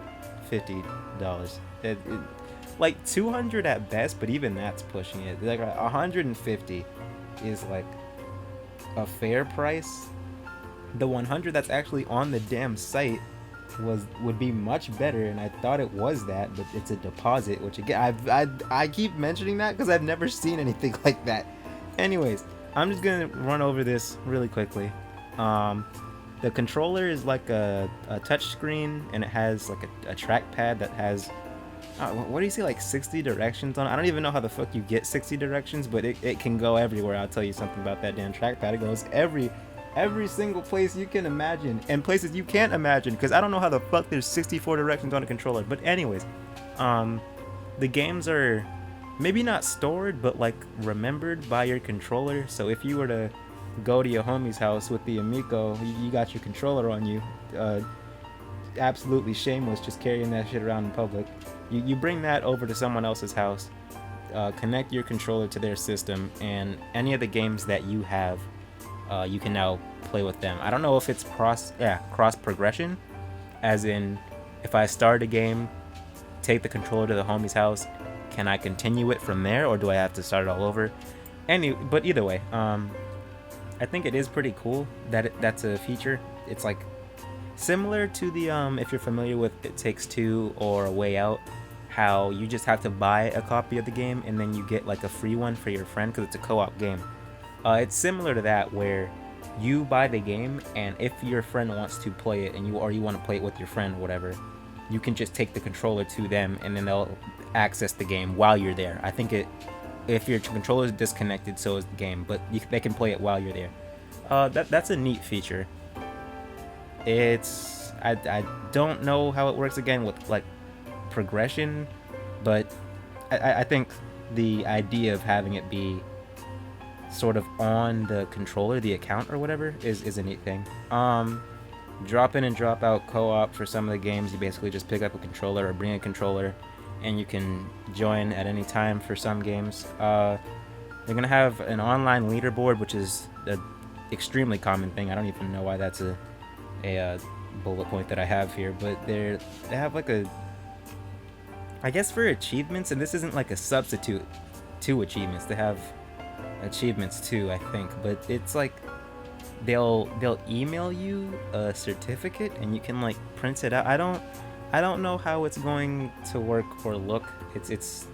Like 200 at best, but even that's pushing it. Like 150 is like a fair price. The 100 that's actually on the damn site would be much better, and I thought it was that, but it's a deposit, which again I keep mentioning that because I've never seen anything like that. Anyways, I'm just gonna run over this really quickly. The controller is like a touch screen, and it has like a trackpad that has what do you say, like 60 directions on it? I don't even know how the fuck you get 60 directions, but it can go everywhere. I'll tell you something about that damn trackpad. It goes every single place you can imagine, and places you can't imagine, because I don't know how the fuck there's 64 directions on a controller. But anyways, the games are maybe not stored, but like remembered by your controller. So if you were to go to your homie's house with the Amico, you got your controller on you, absolutely shameless just carrying that shit around in public. You bring that over to someone else's house, connect your controller to their system, and any of the games that you have, you can now play with them. I don't know if it's cross progression, as in if I start a game, take the controller to the homie's house, can I continue it from there, or do I have to start it all over? But either way, I think it is pretty cool that that's a feature. It's like similar to the if you're familiar with It Takes Two or A Way Out, how you just have to buy a copy of the game and then you get like a free one for your friend because it's a co-op game. It's similar to that, where you buy the game, and if your friend wants to play it and you want to play it with your friend, whatever, you can just take the controller to them and then they'll access the game while you're there. I think if your controller is disconnected, so is the game, but they can play it while you're there. That's a neat feature. I don't know how it works again with like progression, but I think the idea of having it be sort of on the controller, the account or whatever, is a neat thing. Drop in and drop out co-op for some of the games. You basically just pick up a controller or bring a controller, and you can join at any time for some games. They're gonna have an online leaderboard, which is an extremely common thing. I don't even know why that's a bullet point that I have here, but they have like I guess for achievements, and this isn't like a substitute to achievements. They have achievements too, I think, but it's like they'll email you a certificate and you can like print it out. I don't know how it's going to work or look. It's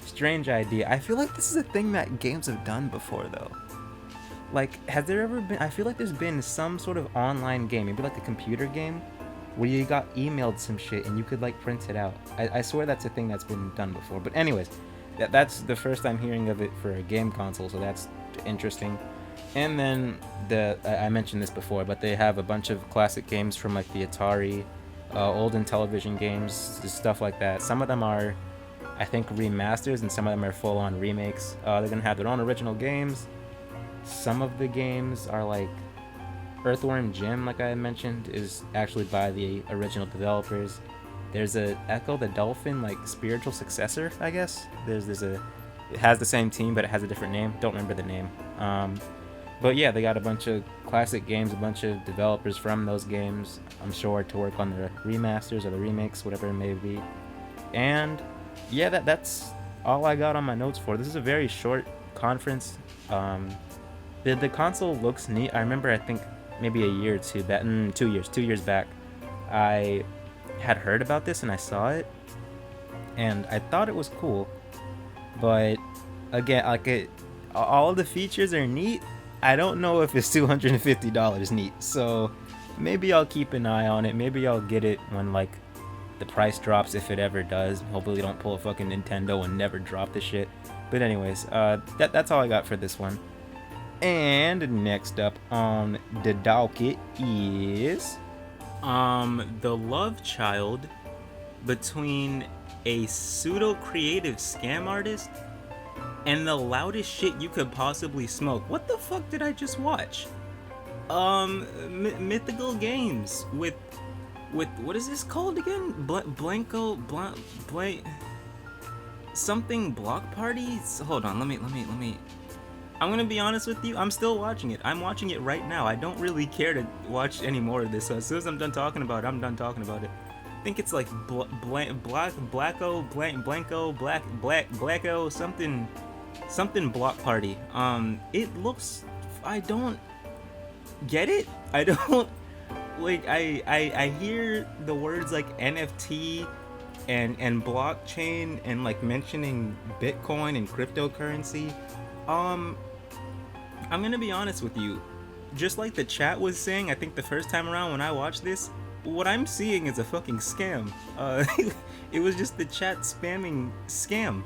strange idea. I feel like this is a thing that games have done before though. Like, has there ever been, I feel like there's been some sort of online game, maybe like a computer game, where you got emailed some shit and you could like print it out. I swear that's a thing that's been done before. But anyways, that's the first time hearing of it for a game console, so that's interesting. And then I mentioned this before, but they have a bunch of classic games from like the Atari, old Intellivision games, stuff like that. Some of them are, I think, remasters, and some of them are full-on remakes. They're gonna have their own original games. Some of the games are like Earthworm Jim, like I mentioned, is actually by the original developers. There's a Echo the Dolphin, like spiritual successor, I guess. It has the same team, but it has a different name. Don't remember the name. But yeah, they got a bunch of classic games, a bunch of developers from those games, I'm sure, to work on the remasters or the remakes, whatever it may be. And yeah, that's all I got on my notes for. This is a very short conference. The console looks neat. I remember, I think maybe a year or two back, 2 years back, I had heard about this and I saw it, and I thought it was cool. But again, like all of the features are neat. I don't know if it's $250 neat, so maybe I'll keep an eye on it. Maybe I'll get it when like the price drops, if it ever does. Hopefully they don't pull a fucking Nintendo and never drop the shit. But anyways, that's all I got for this one. And next up on the docket is the love child between a pseudo creative scam artist and the loudest shit you could possibly smoke. What the fuck did I just watch? Mythical Games with what is this called again? Something block party? Hold on, let me. I'm gonna be honest with you, I'm still watching it. I'm watching it right now. I don't really care to watch any more of this, so as soon as I'm done talking about it, I'm done talking about it. I think it's like Blacko, something block party. It looks, I don't get it. I don't, like, I hear the words like NFT and blockchain and like mentioning Bitcoin and cryptocurrency. I'm gonna be honest with you, just like the chat was saying, I think the first time around when I watched this, what I'm seeing is a fucking scam. It was just the chat spamming scam.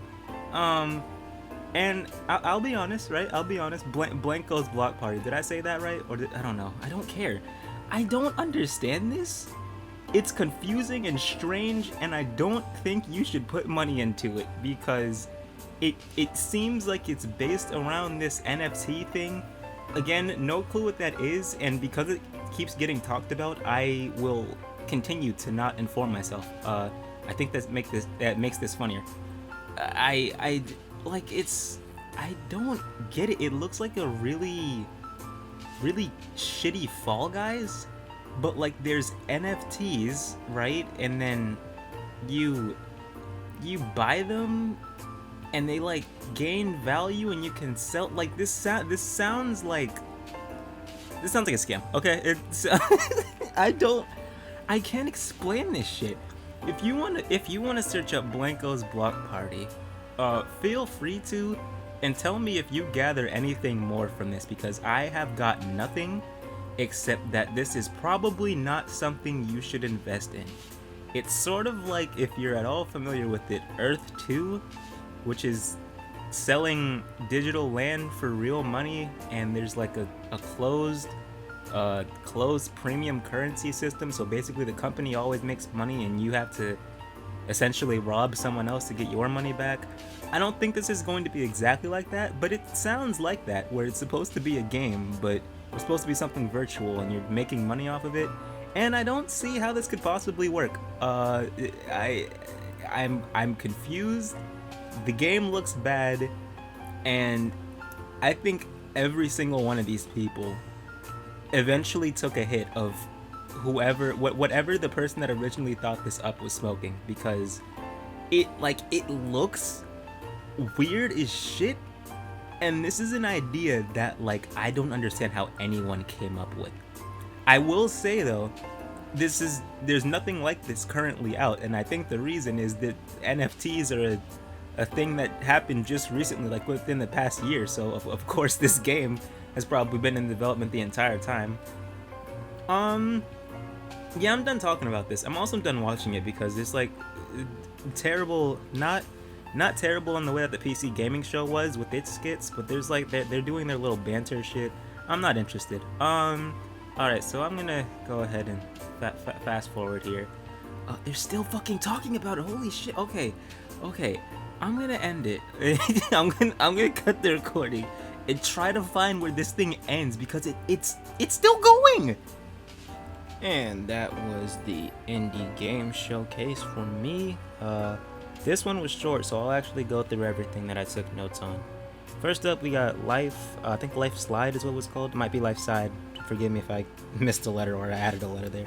And I'll be honest, right? I'll be honest, Blanko's block party, did I say that right? Or I don't know, I don't care. I don't understand this. It's confusing and strange, and I don't think you should put money into it, because it seems like it's based around this NFT thing. Again, no clue what that is, and because it keeps getting talked about, I will continue to not inform myself. I think that makes this funnier. I don't get it. It looks like a really shitty Fall Guys, but like there's NFTs, right? And then you buy them and they like gain value and you can sell. Like this sounds like a scam. Okay, it's I can't explain this shit. If you wanna search up Blanko's block party, feel free to, and tell me if you gather anything more from this, because I have got nothing except that this is probably not something you should invest in. It's sort of like, if you're at all familiar with it, Earth 2, which is selling digital land for real money, and there's like a closed premium currency system, so basically the company always makes money and you have to essentially rob someone else to get your money back. I don't think this is going to be exactly like that, but it sounds like that, where it's supposed to be a game, but it's supposed to be something virtual and you're making money off of it, and I don't see how this could possibly work. I'm confused. The game looks bad, and I think every single one of these people eventually took a hit of whatever the person that originally thought this up was smoking, because it looks weird as shit, and this is an idea that like I don't understand how anyone came up with. I will say though, there's nothing like this currently out, and I think the reason is that NFTs are a thing that happened just recently, like within the past year. So of course this game has probably been in development the entire time. Yeah, I'm done talking about this. I'm also done watching it because it's like terrible, not terrible in the way that the PC gaming show was with its skits, but there's like they're doing their little banter shit. I'm not interested. Alright, so I'm gonna go ahead and fast forward here. They're still fucking talking about it. Holy shit. Okay. I'm gonna end it. I'm gonna cut the recording and try to find where this thing ends because it's still going. And that was the indie game showcase for me. This one was short, so I'll actually go through everything that I took notes on. First up, we got Life. I think Life Slide is what it was called. It might be Life Side. Forgive me if I missed a letter or I added a letter there.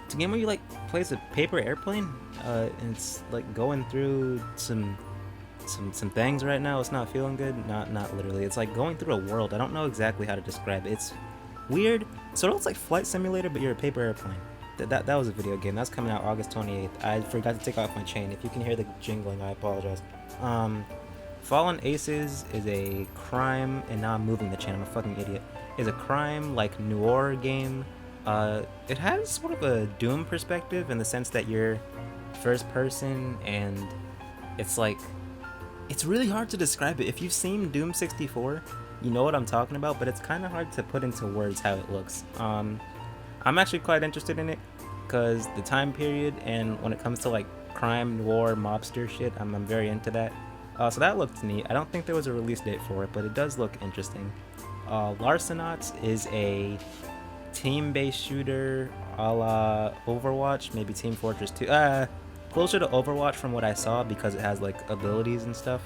It's a game where you like play as a paper airplane. And it's like going through some things right now. It's not feeling good. Not literally. It's like going through a world. I don't know exactly how to describe it. It's weird. So it looks like Flight Simulator, but you're a paper airplane. That was a video game. That's coming out August 28th. I forgot to take off my chain. If you can hear the jingling, I apologize. Fallen Aces is a crime, and now I'm moving the chain. I'm a fucking idiot. Is a crime like noir game. It has sort of a Doom perspective in the sense that you're first person, and it's like it's really hard to describe it. If you've seen Doom 64, you know what I'm talking about, but it's kind of hard to put into words how it looks. I'm actually quite interested in it because the time period and when it comes to like crime, noir, mobster shit, I'm very into that. So that looked neat. I don't think there was a release date for it, but it does look interesting. Larcenauts is a team-based shooter a la Overwatch, maybe Team Fortress 2. Closer to Overwatch from what I saw because it has like abilities and stuff.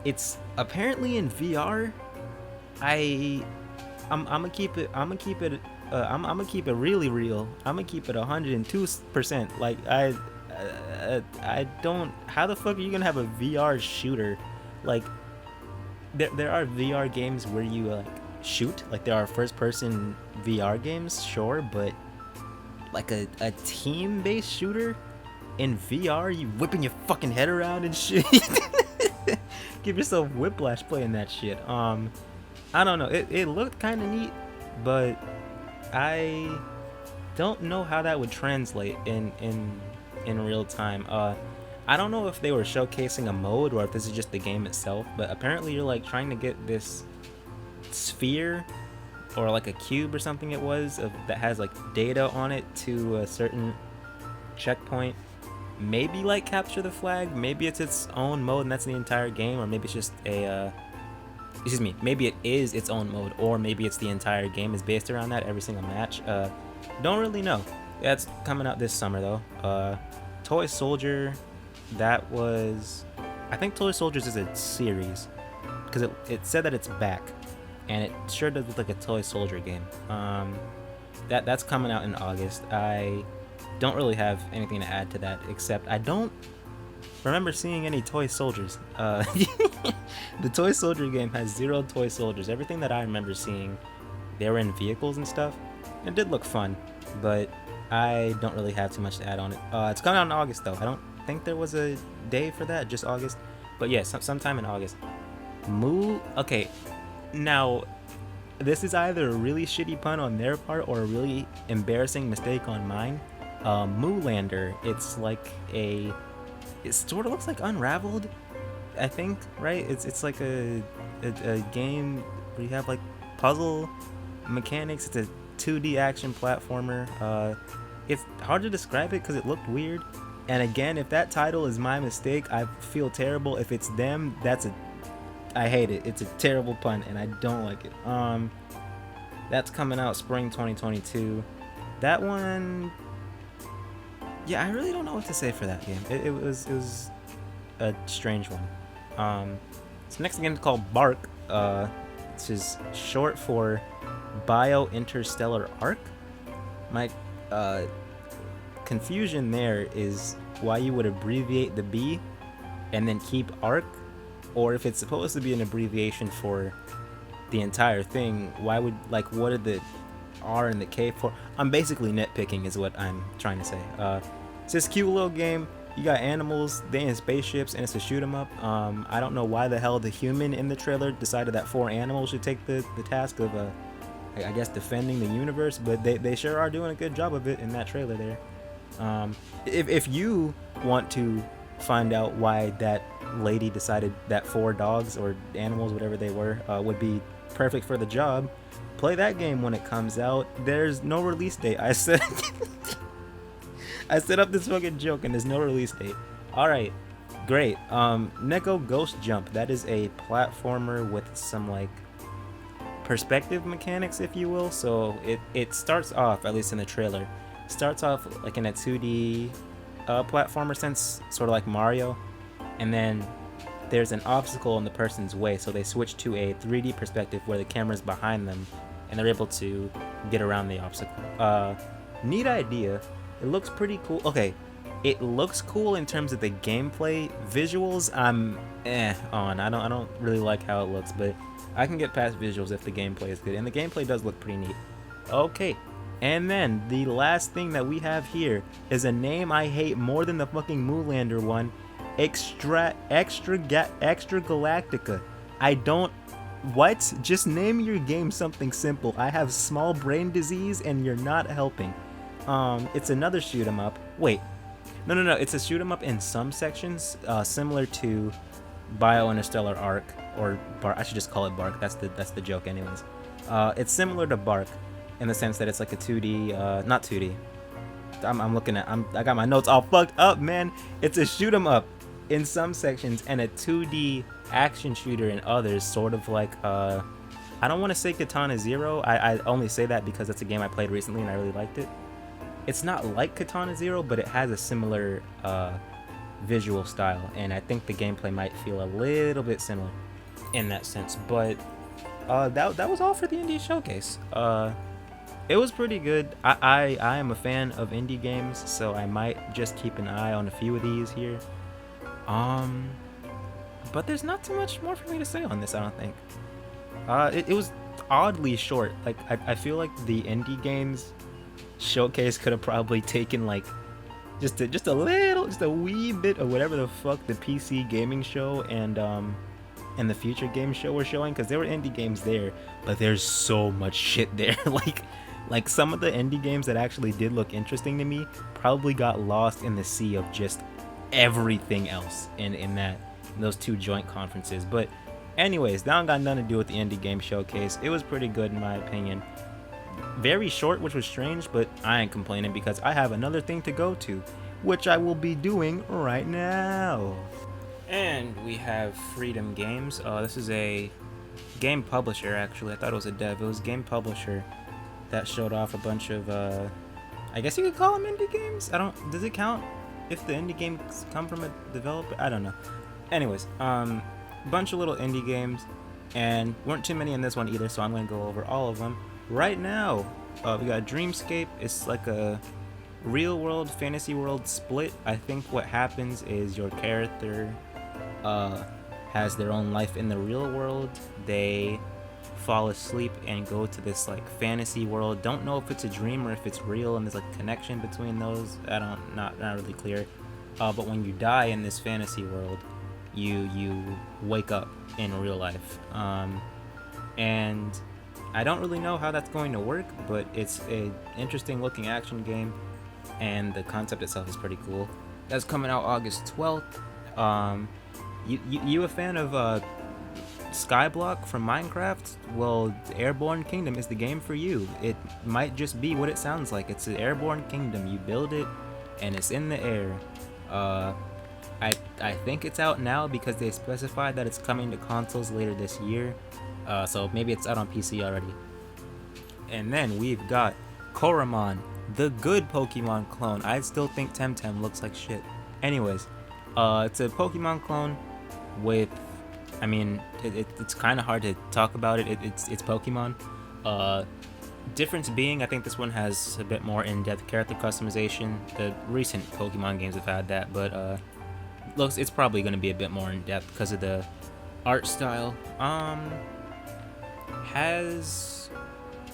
It's apparently in VR. I'm gonna keep it really real. I'm gonna keep it 102%. Like I don't. How the fuck are you gonna have a VR shooter? Like there are VR games where you like shoot. Like there are first-person VR games, sure, but like a team-based shooter in VR, you whipping your fucking head around and shit. Give yourself whiplash playing that shit. I don't know. It looked kind of neat, but I don't know how that would translate in real time. I don't know if they were showcasing a mode or if this is just the game itself, but apparently you're like trying to get this sphere or like a cube or something it was that has like data on it to a certain checkpoint. Maybe like capture the flag, maybe it's its own mode and that's the entire game, or maybe it's just a maybe it is its own mode, or maybe it's the entire game is based around that, every single match. Don't really know. That's coming out this summer though. Toy Soldier, that was, I think Toy Soldiers is a series because it said that it's back, and it sure does look like a Toy Soldier game. That's coming out in August. I don't really have anything to add to that except I don't remember seeing any toy soldiers. The Toy Soldier game has 0 toy soldiers. Everything that I remember seeing, they were in vehicles and stuff. It did look fun, but I don't really have too much to add on it. It's coming out in August though. I don't think there was a day for that, just August. But yeah, sometime in August. Okay, now this is either a really shitty pun on their part or a really embarrassing mistake on mine. Moolander, it's like it sort of looks like Unraveled, I think, right? It's like a game where you have like puzzle mechanics. It's a 2D action platformer. It's hard to describe it because it looked weird. And again, if that title is my mistake, I feel terrible. If it's them, I hate it. It's a terrible pun and I don't like it. That's coming out spring 2022. That one, yeah, I really don't know what to say for that game. It was a strange one. This next game is called Bark. This is short for Bio Interstellar Arc. My confusion there is why you would abbreviate the B and then keep Arc, or if it's supposed to be an abbreviation for the entire thing, why would, like, what are the R and the K for? I'm basically nitpicking is what I'm trying to say. It's this cute little game. You got animals, they in spaceships, and it's a shoot 'em up. I don't know why the hell the human in the trailer decided that 4 animals should take the task of, I guess, defending the universe, but they sure are doing a good job of it in that trailer there. If you want to find out why that lady decided that 4 dogs or animals, whatever they were, would be perfect for the job, play that game when it comes out. There's no release date. I said I set up this fucking joke and there's no release date. Alright, great. Neko Ghost Jump. That is a platformer with some like perspective mechanics, if you will. So it starts off, at least in the trailer, starts off like in a 2D platformer sense, sort of like Mario, and then there's an obstacle in the person's way, so they switch to a 3D perspective where the camera's behind them and they're able to get around the obstacle. Neat idea. It looks pretty cool. Okay, it looks cool in terms of the gameplay. Visuals, I'm on. I don't really like how it looks, but I can get past visuals if the gameplay is good, and the gameplay does look pretty neat. Okay, and then the last thing that we have here is a name I hate more than the fucking Moolander one, Extra Galactica. I don't. What? Just name your game something simple. I have small brain disease and you're not helping. It's another shoot 'em up. Wait, no. It's a shoot 'em up in some sections, similar to Bio Interstellar Arc or Bark. I should just call it Bark. That's the joke, anyways. It's similar to Bark in the sense that it's like a 2D, not 2D. I'm looking at. I got my notes all fucked up, man. It's a shoot 'em up in some sections and a 2D action shooter in others, sort of like I don't want to say Katana Zero. I only say that because it's a game I played recently and I really liked it. It's not like Katana Zero, but it has a similar visual style, and I think the gameplay might feel a little bit similar in that sense. But that was all for the indie showcase. It was pretty good. I am a fan of indie games, so I might just keep an eye on a few of these here. But there's not too much more for me to say on this, I don't think. It was oddly short. Like I feel like the indie games showcase could have probably taken like just a wee bit of whatever the fuck the PC gaming show and the future game show were showing, because there were indie games there, but there's so much shit there. like some of the indie games that actually did look interesting to me probably got lost in the sea of just everything else in those 2 joint conferences. But anyways, that don't got nothing to do with the indie game showcase. It was pretty good in my opinion. Very short, which was strange, but I ain't complaining because I have another thing to go to, which I will be doing right now. And we have Freedom Games. This is a game publisher, actually. I thought it was a dev. It was a game publisher that showed off a bunch of, I guess you could call them indie games? Does it count if the indie games come from a developer? I don't know. Anyways, bunch of little indie games, and weren't too many in this one either, so I'm going to go over all of them right now. We got Dreamscape. It's like a real world fantasy world split. I think what happens is your character has their own life in the real world. They fall asleep and go to this like fantasy world. Don't know if it's a dream or if it's real, and there's like connection between those. Not really clear. But when you die in this fantasy world, you wake up in real life. And I don't really know how that's going to work, but it's an interesting looking action game, and the concept itself is pretty cool. That's coming out August 12th. You a fan of Skyblock from Minecraft? Well, Airborne Kingdom is the game for you. It might just be what it sounds like. It's an Airborne Kingdom. You build it, and it's in the air. I think it's out now because they specified that it's coming to consoles later this year. So maybe it's out on PC already. And then we've got Koromon, the good Pokemon clone. I still think Temtem looks like shit. Anyways, it's a Pokemon clone with, I mean, it's kind of hard to talk about it. It's Pokemon. Difference being, I think this one has a bit more in-depth character customization. The recent Pokemon games have had that, but it's probably going to be a bit more in-depth because of the art style. Has,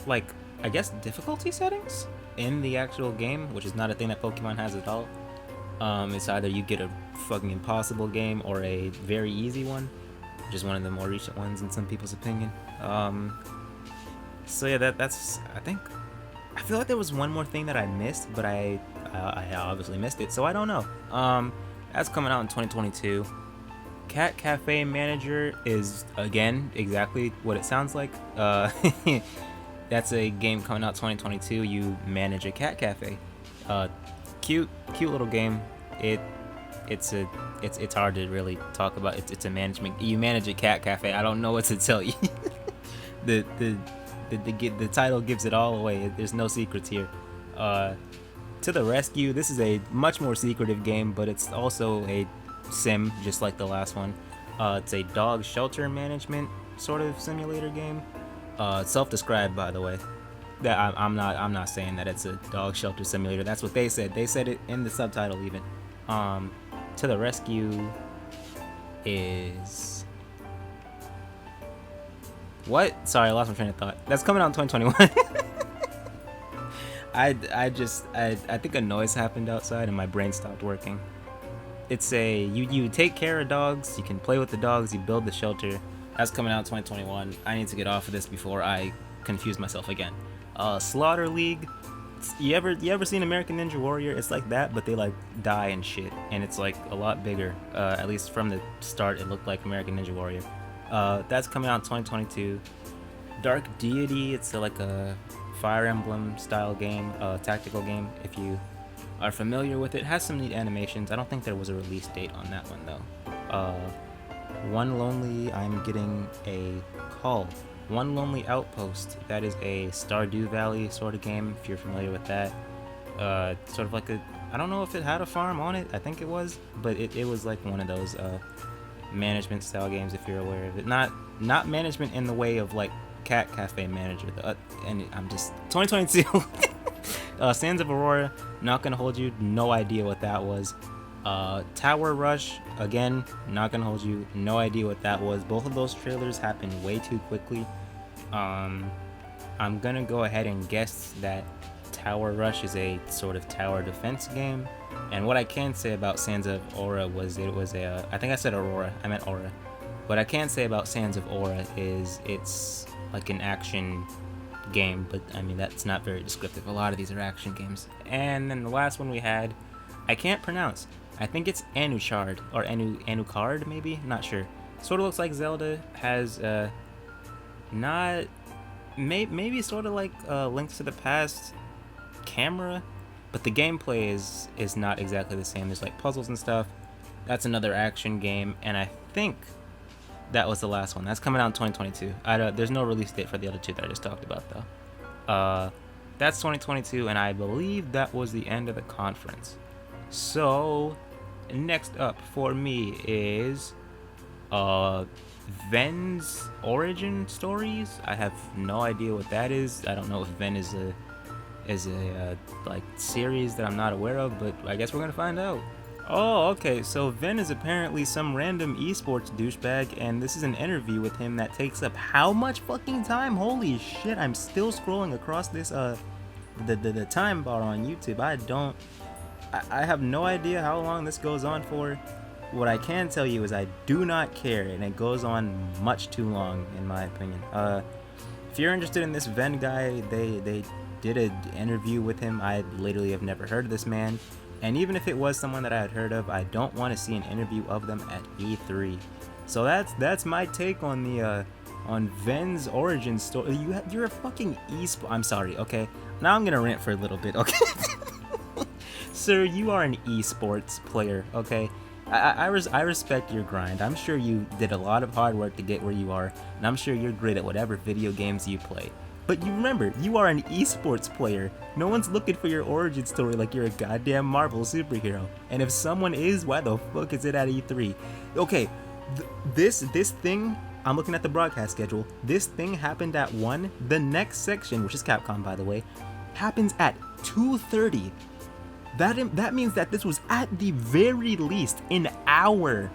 like, I guess difficulty settings in the actual game, which is not a thing that Pokemon has at all. It's either you get a fucking impossible game or a very easy one, which is one of the more recent ones in some people's opinion. So yeah, that's I feel like there was one more thing that I missed, but I obviously missed it, so I don't know. That's coming out in 2022. Cat Cafe Manager is, again, exactly what it sounds like. That's a game coming out 2022. You manage a cat cafe. Cute little game. It's hard to really talk about. It's a management. You manage a cat cafe. I don't know what to tell you. the title gives it all away. There's no secrets here. To the Rescue. This is a much more secretive game, but it's also a sim, just like the last one. It's a dog shelter management sort of simulator game. Self-described, by the way. That I'm not saying that it's a dog shelter simulator. That's what they said. They said it in the subtitle even. To the Rescue is what? Sorry, I lost my train of thought. That's coming out in 2021. I think a noise happened outside and my brain stopped working. It's a you take care of dogs, you can play with the dogs, you build the shelter. That's coming out in 2021. I need to get off of this before I confuse myself again. Slaughter League. You ever seen American Ninja Warrior? It's like that, but they like die and shit, and it's like a lot bigger. At least from the start, it looked like American Ninja Warrior. That's coming out in 2022. Dark Deity. It's like a Fire Emblem style game, tactical game. If you are familiar with it, has some neat animations. I don't think there was a release date on that one though. One Lonely. I'm getting a call. One Lonely Outpost. That is a Stardew Valley sort of game, if you're familiar with that. Sort of like a, I don't know if it had a farm on it. I think it was, but it was like one of those management style games, if you're aware of it. Not management in the way of like Cat Cafe Manager. And I'm just 2022. Sands of Aurora. Not gonna hold you. No idea what that was. Tower Rush, again, not gonna hold you, no idea what that was. Both of those trailers happened way too quickly. I'm gonna go ahead and guess that Tower Rush is a sort of tower defense game. And what I can say about Sands of Aura was it was a, I think I said Aurora, I meant Aura. What I can say about Sands of Aura is it's like an action game, but I mean, that's not very descriptive. A lot of these are action games. And then the last one we had, I can't pronounce. I think it's Anuchard, or Anucard maybe? Not sure. Sort of looks like Zelda, has maybe sort of like Link to the Past camera, but the gameplay is not exactly the same. There's like puzzles and stuff. That's another action game, and I think that was the last one. That's coming out in 2022. There's no release date for the other two that I just talked about though. That's 2022, and I believe that was the end of the conference. So next up for me is Venn's origin stories. I have no idea what that is. I don't know if Venn is a like series that I'm not aware of, but I guess we're gonna find out. Oh, okay, so Venn is apparently some random esports douchebag, and this is an interview with him that takes up how much fucking time? Holy shit, I'm still scrolling across this the time bar on YouTube. I have no idea how long this goes on for. What I can tell you is I do not care, and it goes on much too long, in my opinion. If you're interested in this Venn guy, they did an interview with him. I literally have never heard of this man, and even if it was someone that I had heard of, I don't want to see an interview of them at E3. So that's my take on the on Venn's origin story. You're a fucking I'm sorry, okay? Now I'm gonna rant for a little bit, okay? Sir, you are an esports player, okay? I respect your grind. I'm sure you did a lot of hard work to get where you are, and I'm sure you're great at whatever video games you play. But you remember, you are an esports player. No one's looking for your origin story like you're a goddamn Marvel superhero. And if someone is, why the fuck is it at E3? Okay, this thing, I'm looking at the broadcast schedule. This thing happened at 1. The next section, which is Capcom by the way, happens at 2:30. That means that this was at the very least an hour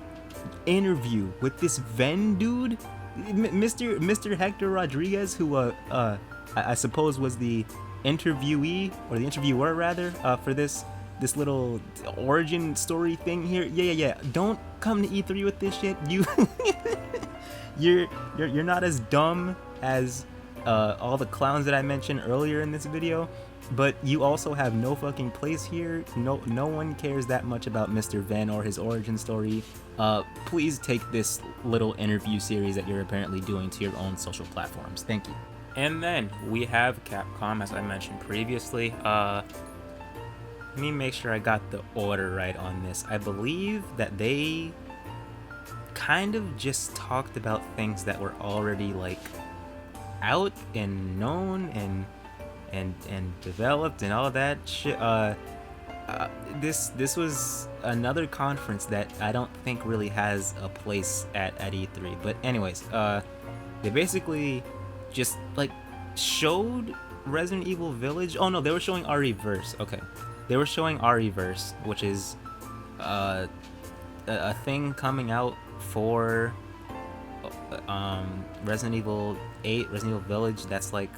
interview with this Venn dude, Mr. Hector Rodriguez, who I suppose was the interviewee, or the interviewer rather, for this this little origin story thing here. Yeah. Don't come to E3 with this shit. You're not as dumb as all the clowns that I mentioned earlier in this video, but you also have no fucking place here. No one cares that much about Mr. Venn or his origin story. Please take this little interview series that you're apparently doing to your own social platforms. Thank you. And then we have Capcom, as I mentioned previously. Let me make sure I got the order right on this. I believe that they kind of just talked about things that were already like out and known and developed and all that shit. This was another conference that I don't think really has a place at E3. But anyways, they basically just like showed Resident Evil Village. Oh no, they were showing RE-verse. Okay, they were showing RE-verse, which is a thing coming out for Resident Evil 8, Resident Evil Village. That's like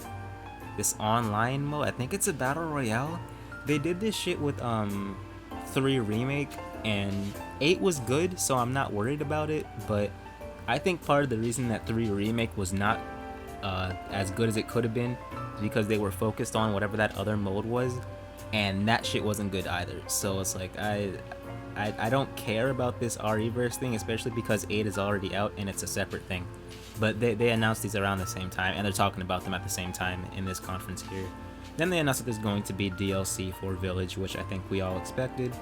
this online mode. I think it's a battle royale. They did this shit with 3 Remake, and 8 was good, so I'm not worried about it. But I think part of the reason that 3 Remake was not as good as it could have been is because they were focused on whatever that other mode was, and that shit wasn't good either. So it's like I don't care about this RE-verse thing, especially because 8 is already out and it's a separate thing. But they announced these around the same time, and they're talking about them at the same time in this conference here. Then they announced that there's going to be DLC for Village, which I think we all expected.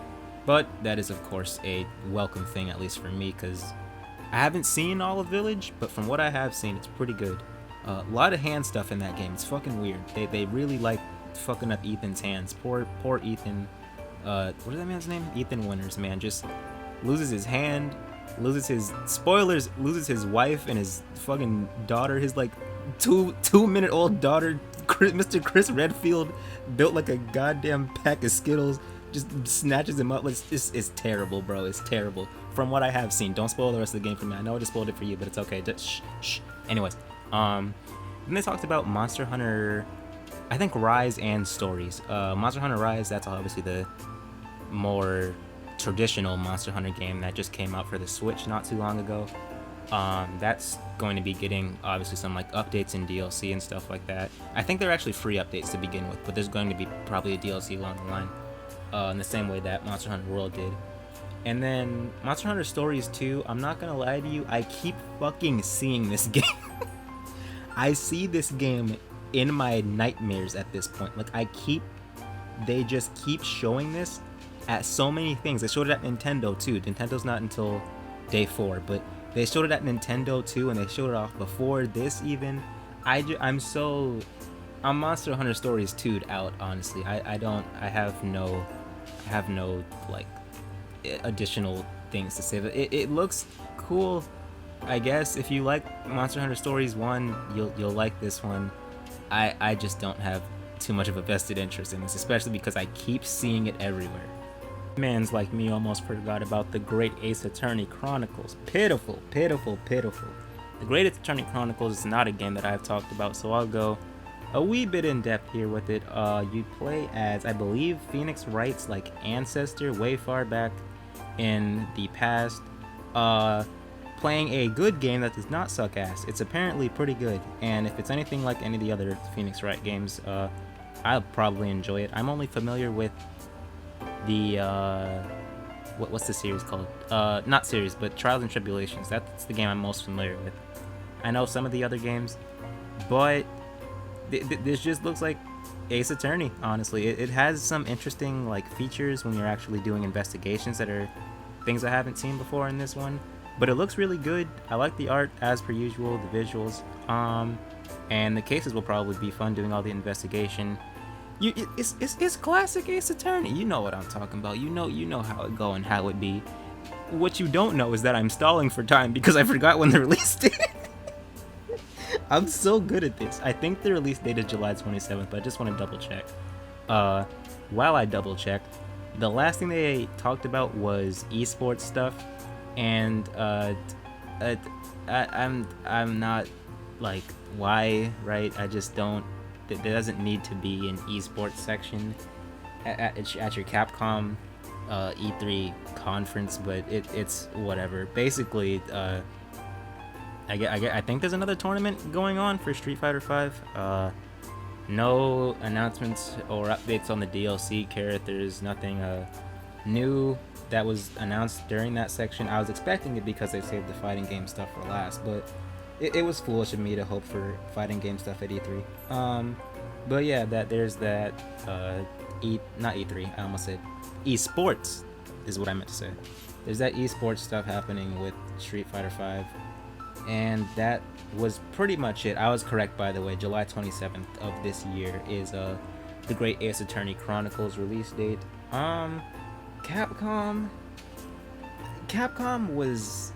But that is, of course, a welcome thing, at least for me, because I haven't seen all of Village, but from what I have seen, it's pretty good. A lot of hand stuff in that game. It's fucking weird. They really like fucking up Ethan's hands. Poor Ethan. What is that man's name? Ethan Winters, man. Just loses his hand, loses his loses his wife and his fucking daughter. His like 2-minute-old daughter, Mr. Chris Redfield, built like a goddamn pack of Skittles. Just snatches him up. It's terrible, bro. It's terrible. From what I have seen. Don't spoil the rest of the game for me. I know I just spoiled it for you, but it's okay. Just shh. Anyways, then they talked about Monster Hunter, I think Rise and Stories. Monster Hunter Rise, that's obviously the more traditional Monster Hunter game that just came out for the Switch not too long ago. That's going to be getting obviously some like updates and DLC and stuff like that. I think they're actually free updates to begin with, but there's going to be probably a DLC along the line, in the same way that Monster Hunter World did. And then Monster Hunter Stories 2, I'm not gonna lie to you, I keep fucking seeing this game. I see this game in my nightmares at this point. Like they just keep showing this at so many things. They showed it at Nintendo too. Nintendo's not until day 4, but they showed it at Nintendo too, and they showed it off before this even. I'm Monster Hunter Stories 2'd out, honestly. I have no like additional things to say. It looks cool, I guess. If you like Monster Hunter Stories 1, you'll like this one. I just don't have too much of a vested interest in this, especially because I keep seeing it everywhere. Mans like me almost forgot about the Great Ace Attorney Chronicles. Pitiful. The Great Ace Attorney Chronicles is not a game that I've talked about, so I'll go a wee bit in depth here with it. You play as, I believe, Phoenix Wright's like ancestor way far back in the past, playing a good game that does not suck ass. It's apparently pretty good, and if it's anything like any of the other Phoenix Wright games, I'll probably enjoy it. I'm only familiar with the what's the series called? Not series, but Trials and Tribulations. That's the game I'm most familiar with. I know some of the other games, but this just looks like Ace Attorney, honestly. It has some interesting like features when you're actually doing investigations that are things I haven't seen before in this one. But it looks really good. I like the art as per usual, the visuals, and the cases will probably be fun doing all the investigation. It's classic Ace Attorney. You know what I'm talking about. You know how it go and how it be. What you don't know is that I'm stalling for time because I forgot when the release date. I'm so good at this. I think the release date is July 27th, but I just want to double check. While I double check, the last thing they talked about was esports stuff, and I'm not like, why, right? I just don't. There doesn't need to be an esports section at your Capcom E3 conference, but it's whatever. Basically, I think there's another tournament going on for Street Fighter V. No announcements or updates on the DLC characters. Nothing new that was announced during that section. I was expecting it because they saved the fighting game stuff for last, but it was foolish of me to hope for fighting game stuff at E3. But yeah, there's that. Not E3. I almost said esports is what I meant to say. There's that esports stuff happening with Street Fighter V. And that was pretty much it. I was correct, by the way. July 27th of this year is the Great Ace Attorney Chronicles release date. Capcom was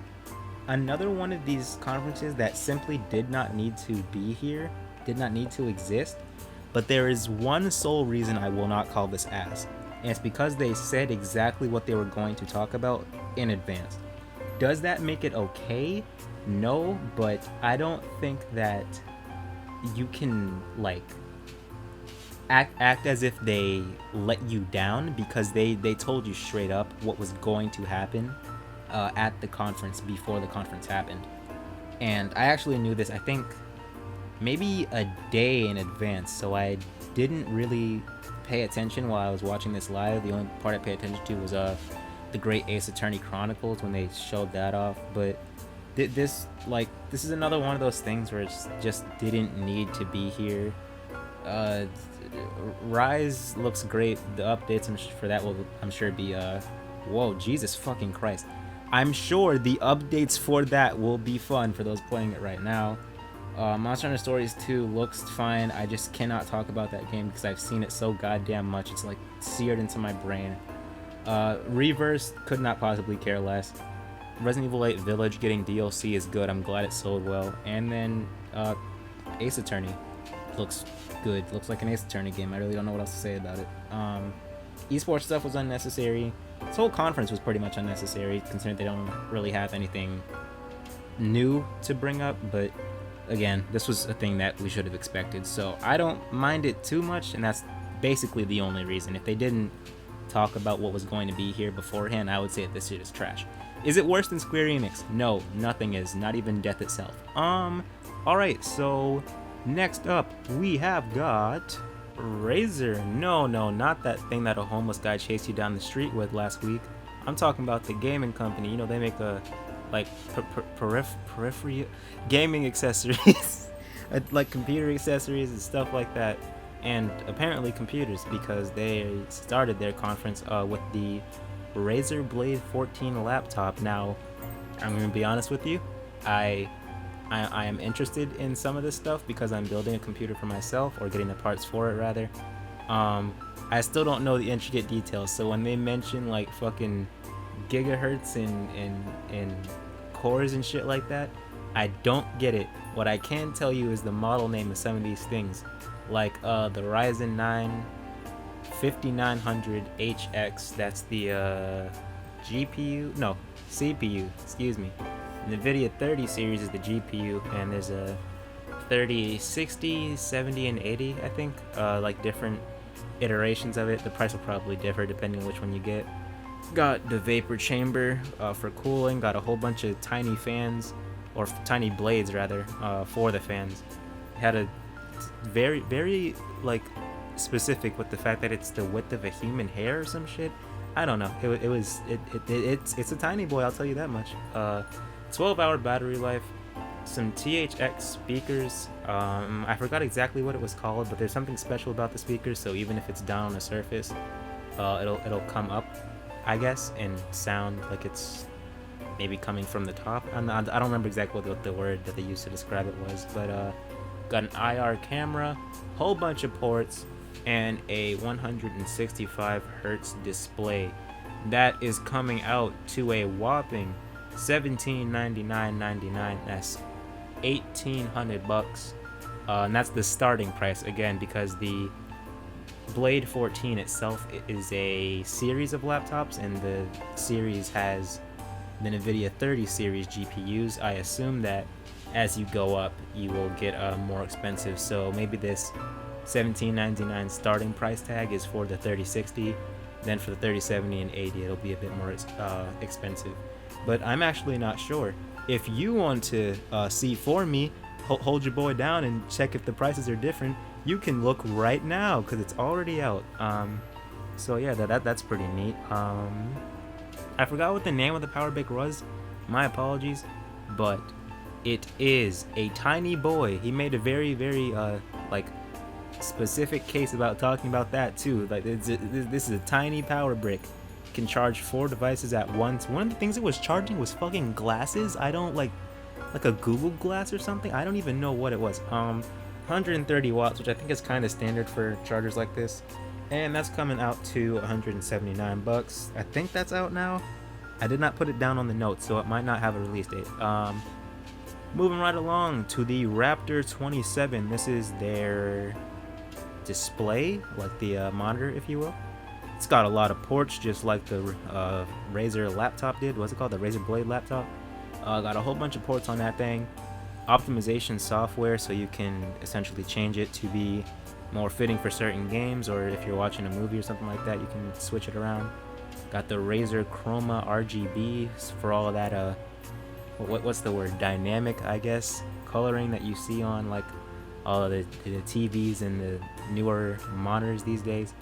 another one of these conferences that simply did not need to be here, did not need to exist. But there is one sole reason I will not call this ass, and it's because they said exactly what they were going to talk about in advance. Does that make it okay? No, but I don't think that you can like act as if they let you down, because they told you straight up what was going to happen at the conference before the conference happened. And I actually knew this, I think, maybe a day in advance, so I didn't really pay attention while I was watching this live. The only part I paid attention to was the Great Ace Attorney Chronicles when they showed that off. But this is another one of those things where it just didn't need to be here. Rise looks great. The updates for that will, I'm sure, be whoa, Jesus fucking Christ. I'm sure the updates for that will be fun for those playing it right now. Monster Hunter Stories 2 looks fine. I just cannot talk about that game because I've seen it so goddamn much. It's like seared into my brain. Reverse, could not possibly care less. Resident Evil 8 Village getting DLC is good. I'm glad it sold well. And then Ace Attorney looks good. Looks like an Ace Attorney game. I really don't know what else to say about it. Esports stuff was unnecessary. This whole conference was pretty much unnecessary, considering they don't really have anything new to bring up. But again, this was a thing that we should have expected, so I don't mind it too much, and that's basically the only reason. If they didn't talk about what was going to be here beforehand, I would say that this shit is trash. Is it worse than Square Enix? No, nothing is. Not even death itself. Alright, so next up, we have got Razer. No, not that thing that a homeless guy chased you down the street with last week. I'm talking about the gaming company. You know, they make periphery gaming accessories, like computer accessories and stuff like that, and apparently computers, because they started their conference with the Razer Blade 14 laptop. Now, I'm going to be honest with you, I am interested in some of this stuff because I'm building a computer for myself, or getting the parts for it rather. I still don't know the intricate details, so when they mention like fucking gigahertz and cores and shit like that, I don't get it. What I can tell you is the model name of some of these things, like the Ryzen 9 5900HX, that's the CPU, excuse me. The NVIDIA 30 series is the GPU, and there's a 30, 60, 70, and 80, I think, like different iterations of it. The price will probably differ depending on which one you get. Got the vapor chamber for cooling, got a whole bunch of tiny fans, or tiny blades rather, for the fans. Had a very, very like specific with the fact that it's the width of a human hair or some shit. I don't know. It's a tiny boy, I'll tell you that much. 12-hour battery life, some THX speakers. I forgot exactly what it was called, but there's something special about the speakers, so even if it's down on a surface, it'll come up, I guess, and sound like it's maybe coming from the top. I don't remember exactly what the word that they used to describe it was, but got an IR camera, whole bunch of ports, and a 165 hertz display. That is coming out to a whopping $1799.99. That's $1,800, and that's the starting price, again, because the Blade 14 itself is a series of laptops, and the series has the NVIDIA 30 series GPUs. I assume that as you go up, you will get more expensive, so maybe this $17.99 starting price tag is for the 3060. Then for the 3070 and 80, it'll be a bit more expensive. But I'm actually not sure. If you want to see for me, hold your boy down and check if the prices are different. You can look right now because it's already out. So yeah, that's pretty neat. I forgot what the name of the power brick was. My apologies, but it is a tiny boy. He made a very like specific case about talking about that too. Like this is a tiny power brick. Can charge 4 devices at once. One of the things it was charging was fucking glasses. I don't like a Google Glass or something. I don't even know what it was. 130 watts, which I think is kind of standard for chargers like this, and that's coming out to 179 bucks. I think that's out now. I did not put it down on the notes, so it might not have a release date. Moving right along to the Raptor 27. This is their display, like the monitor, if you will. It's got a lot of ports, just like the Razer laptop did. What's it called? The Razer Blade laptop. Got a whole bunch of ports on that thing. Optimization software, so you can essentially change it to be more fitting for certain games, or if you're watching a movie or something like that, you can switch it around. Got the Razer Chroma RGB for all of that, what's the word? Dynamic, I guess, coloring that you see on like all of the TVs and the newer monitors these days.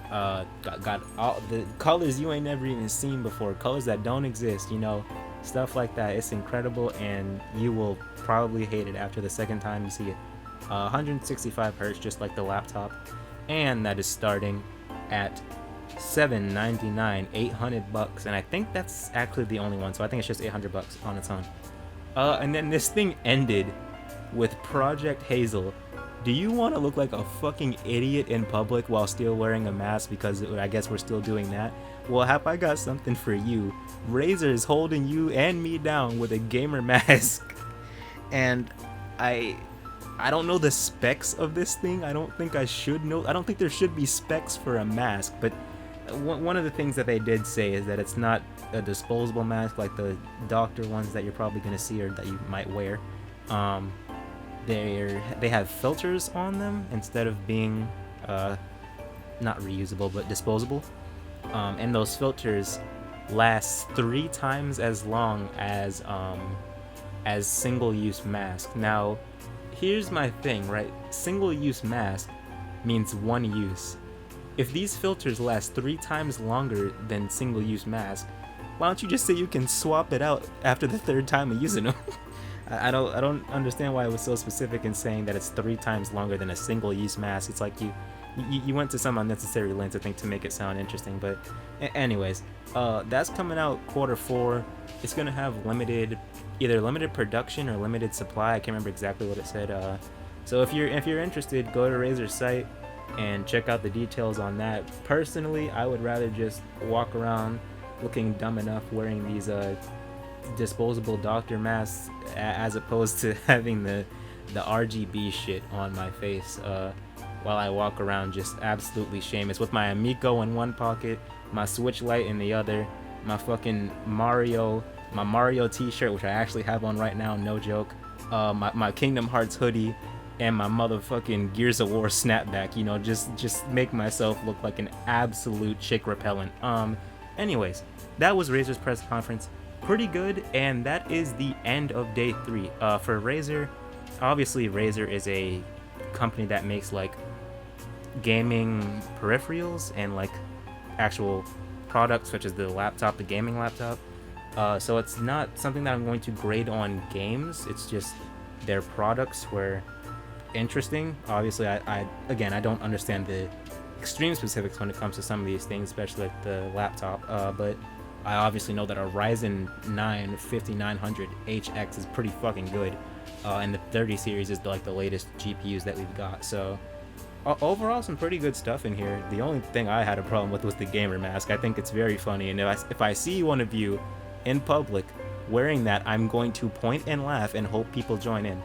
Got all the colors you ain't never even seen before, colors that don't exist, you know, stuff like that. It's incredible, and you will probably hate it after the second time you see it. 165 hertz, just like the laptop, and that is starting at $799, 800 bucks, and I think that's actually the only one, so I think it's just 800 bucks on its own. And then this thing ended with Project Hazel. Do you want to look like a fucking idiot in public while still wearing a mask, because I guess we're still doing that? Well, I got something for you. Razer is holding you and me down with a gamer mask. And I don't know the specs of this thing. I don't think I should know. I don't think there should be specs for a mask, but one of the things that they did say is that it's not a disposable mask like the doctor ones that you're probably going to see or that you might wear. They have filters on them instead of being not reusable but disposable, and those filters last 3 times as long as single-use mask. Now here's my thing, right? Single-use mask means one use. If these filters last 3 times longer than single-use mask, why don't you just say you can swap it out after the 3rd time of using them? I don't understand why it was so specific in saying that it's 3 times longer than a single-use mask. It's like you went to some unnecessary lengths, I think, to make it sound interesting. But anyways, that's coming out Q4. It's gonna have either limited production or limited supply. I can't remember exactly what it said. So if you're interested, go to Razer's site and check out the details on that. Personally, I would rather just walk around looking dumb enough wearing these disposable doctor masks as opposed to having the RGB shit on my face while I walk around just absolutely shameless with my Amico in one pocket, my Switch Lite in the other, my fucking Mario t-shirt, which I actually have on right now, no joke, my Kingdom Hearts hoodie, and my motherfucking Gears of War snapback, you know, just make myself look like an absolute chick repellent. Anyways, that was Razer's press conference. Pretty good, and that is the end of day 3. For Razer, obviously Razer is a company that makes like gaming peripherals and like actual products such as the laptop, the gaming laptop. So it's not something that I'm going to grade on games. It's just their products were interesting. Obviously, I don't understand the extreme specifics when it comes to some of these things, especially like the laptop. But I obviously know that a Ryzen 9 5900 HX is pretty fucking good, and the 30 series is like the latest GPUs that we've got. So overall, some pretty good stuff in here. The only thing I had a problem with was the gamer mask. I think it's very funny, and if I see one of you in public wearing that, I'm going to point and laugh and hope people join in.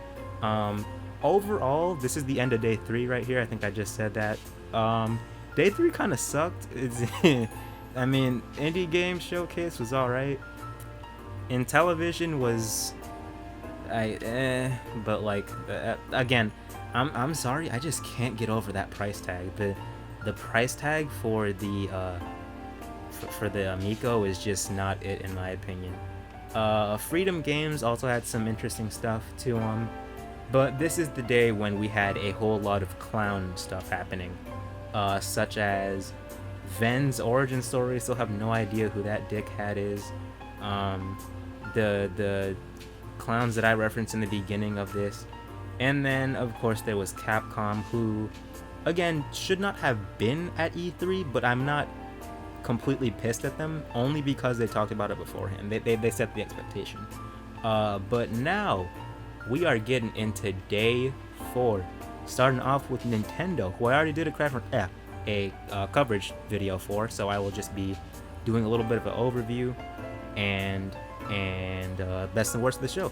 Overall, this is the end of day 3 right here. I think I just said that. Day 3 kind of sucked. I mean, Indie Game Showcase was alright. Intellivision was but like, again, I'm sorry, I just can't get over that price tag. The price tag for the Amico is just not it, in my opinion. Freedom Games also had some interesting stuff to them, but this is the day when we had a whole lot of clown stuff happening, such as Venn's origin story. Still have no idea who that dickhead is. The clowns that I referenced in the beginning of this, and then of course there was Capcom, who again should not have been at E3, but I'm not completely pissed at them, only because they talked about it beforehand. They set the expectation. But now we are getting into day 4, starting off with Nintendo, who I already did a coverage video for, so I will just be doing a little bit of an overview and best and worst of the show.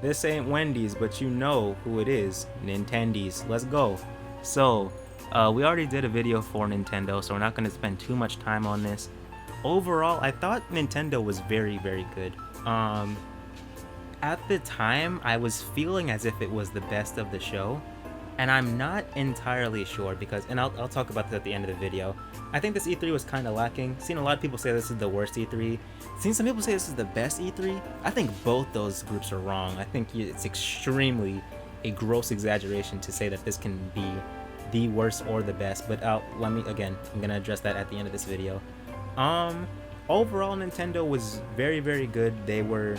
This ain't Wendy's, but you know who it is. Nintendies. Let's go. So we already did a video for Nintendo, so we're not going to spend too much time on this. Overall, I thought Nintendo was very, very good. At the time, I was feeling as if it was the best of the show, and I'm not entirely sure because, and I'll talk about this at the end of the video, I think this E3 was kind of lacking. Seen a lot of people say this is the worst E3. Seen some people say this is the best E3. I think both those groups are wrong. I think it's extremely a gross exaggeration to say that this can be the worst or the best, but I'm gonna address that at the end of this video. Overall, Nintendo was very, very good. They were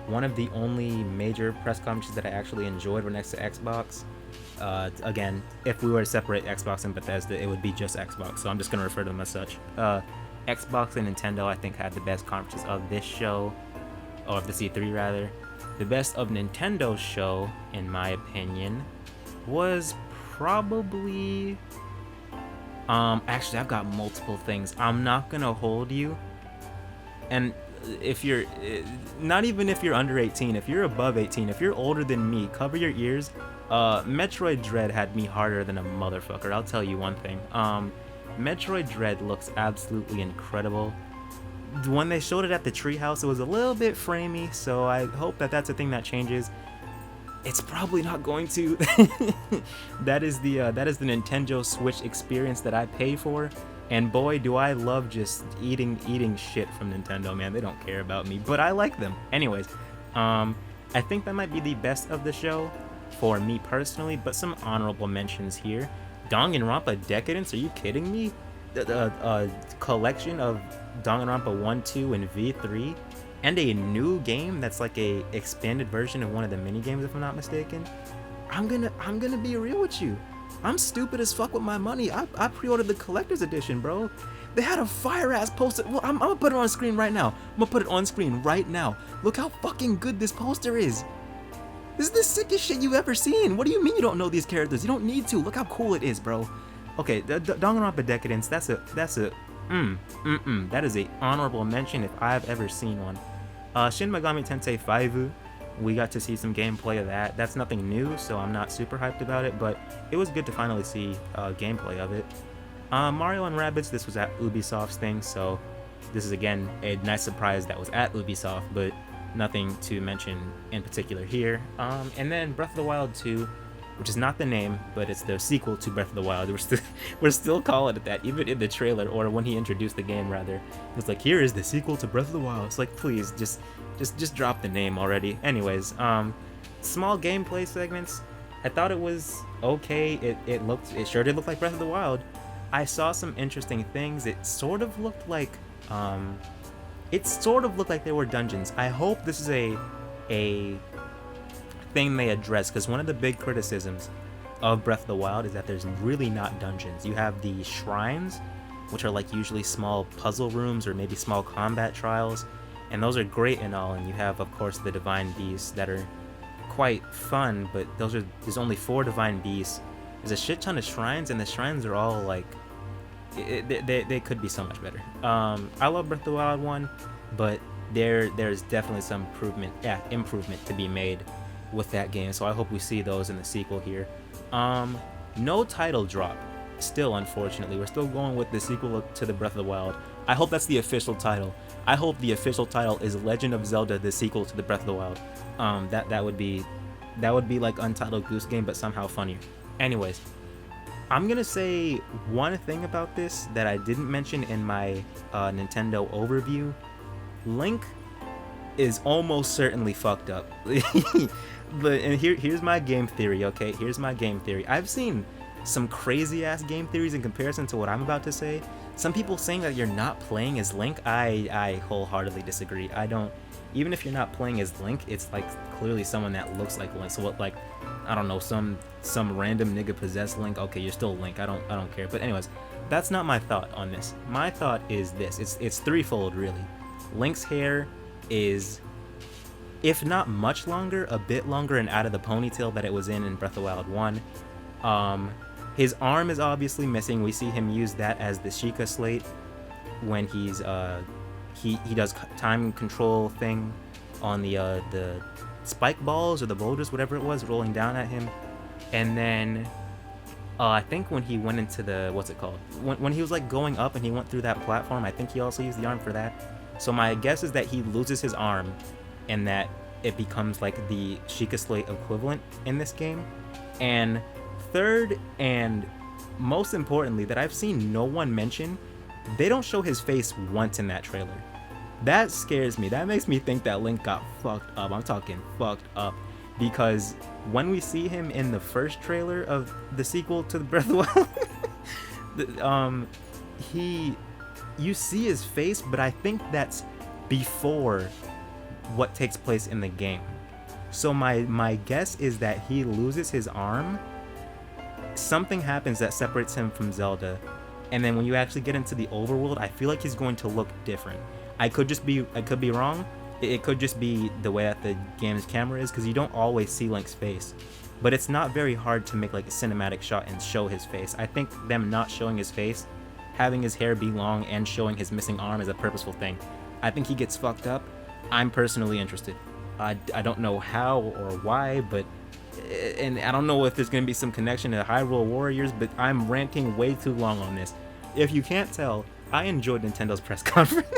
one of the only major press conferences that I actually enjoyed were next to Xbox. Again, if we were to separate Xbox and Bethesda, it would be just Xbox, so I'm just gonna refer to them as such. Xbox and Nintendo, I think, had the best conferences of this show, or of the C3 rather. The best of Nintendo's show, in my opinion, was probably actually, I've got multiple things. I'm not gonna hold you, and if you're not even if you're under 18, if you're above 18, if you're older than me, cover your ears. Metroid Dread had me harder than a motherfucker, I'll tell you one thing. Metroid Dread looks absolutely incredible. When they showed it at the treehouse, it was a little bit framey, so I hope that that's a thing that changes. It's probably not going to. That is the Nintendo Switch experience that I pay for, and boy, do I love just eating shit from Nintendo, man. They don't care about me, but I like them. Anyways, I think that might be the best of the show for me personally, but some honorable mentions here. Danganronpa Decadence, are you kidding me? A collection of Danganronpa 1, 2, and V3, and a new game that's like a expanded version of one of the mini games, if I'm not mistaken. I'm gonna be real with you. I'm stupid as fuck with my money. I pre-ordered the collector's edition, bro. They had a fire-ass poster. Well, I'm gonna put it on screen right now. I'm gonna put it on screen right now. Look how fucking good this poster is. This is the sickest shit you've ever seen. What do you mean you don't know these characters? You don't need to. Look how cool it is, bro. Okay, Danganronpa Decadence, that is a honorable mention if I've ever seen one. Shin Megami Tensei 5, we got to see some gameplay of that. That's nothing new, so I'm not super hyped about it, but it was good to finally see gameplay of it. Mario and Rabbids, this was at Ubisoft's thing, so this is again a nice surprise that was at Ubisoft, but nothing to mention in particular here. And then Breath of the Wild 2, which is not the name, but it's the sequel to Breath of the Wild. We're still calling it that, even in the trailer, or when he introduced the game rather. It's like, here is the sequel to Breath of the Wild. It's like, please, just drop the name already. Anyways, small gameplay segments. I thought it was okay. It sure did look like Breath of the Wild. I saw some interesting things. It sort of looked like there were dungeons. I hope this is a thing they address, because one of the big criticisms of Breath of the Wild is that there's really not dungeons. You have the shrines, which are like usually small puzzle rooms or maybe small combat trials, and those are great and all, and you have of course the divine beasts that are quite fun, but there's only 4 divine beasts. There's a shit ton of shrines, and the shrines are all like they could be so much better. I love Breath of the Wild 1, but there's definitely some improvement to be made with that game, so I hope we see those in the sequel here. No title drop still, unfortunately. We're still going with the sequel to the Breath of the Wild. I hope that's the official title. I hope the official title is Legend of Zelda, the sequel to the Breath of the Wild. That would be That would be like Untitled Goose Game, but somehow funnier. Anyways, I'm gonna say one thing about this that I didn't mention in my Nintendo overview. Link is almost certainly fucked up. And here's my game theory, okay? Here's my game theory. I've seen some crazy ass game theories in comparison to what I'm about to say. Some people saying that you're not playing as Link. I wholeheartedly disagree. I don't. Even if you're not playing as Link, it's like clearly someone that looks like Link. So what, like, I don't know, some random nigga possessed Link. Okay, you're still Link. I don't care. But anyways, that's not my thought on this. My thought is this. It's threefold really. Link's hair is, if not much longer, a bit longer and out of the ponytail that it was in Breath of the Wild 1. His arm is obviously missing. We see him use that as the Sheikah slate when he's he does time control thing on the spike balls or the boulders, whatever it was, rolling down at him. And then I think when he went into the, what's it called? When he was like going up and he went through that platform, I think he also used the arm for that. So my guess is that he loses his arm and that it becomes like the Sheikah slate equivalent in this game. And third, and most importantly, that I've seen no one mention, they don't show his face once in that trailer. That scares me. That makes me think that Link got fucked up. I'm talking fucked up. Because when we see him in the first trailer of the sequel to the Breath of the Wild, you see his face, but I think that's before what takes place in the game. So my guess is that he loses his arm, something happens that separates him from Zelda, and then when you actually get into the overworld, I feel like he's going to look different. I could be wrong. It could just be the way that the game's camera is, because you don't always see Link's face. But it's not very hard to make like a cinematic shot and show his face. I think them not showing his face, having his hair be long, and showing his missing arm is a purposeful thing. I think he gets fucked up. I'm personally interested. I don't know how or why, but and I don't know if there's going to be some connection to Hyrule Warriors, but I'm ranting way too long on this. If you can't tell, I enjoyed Nintendo's press conference.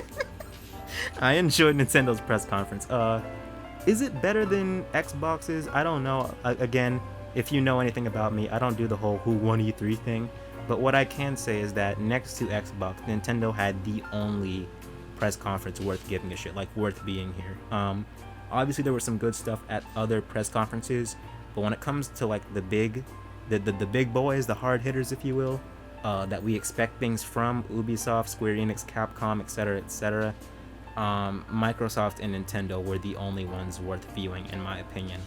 Is it better than Xbox's? I don't know. Again, if you know anything about me, I don't do the whole who won E3 thing. But what I can say is that next to Xbox, Nintendo had the only press conference worth giving a shit, like worth being here. Obviously there was some good stuff at other press conferences, but when it comes to like the big boys, the hard hitters, if you will, that we expect things from, Ubisoft, Square Enix, Capcom, etc., Microsoft and Nintendo were the only ones worth viewing, in my opinion.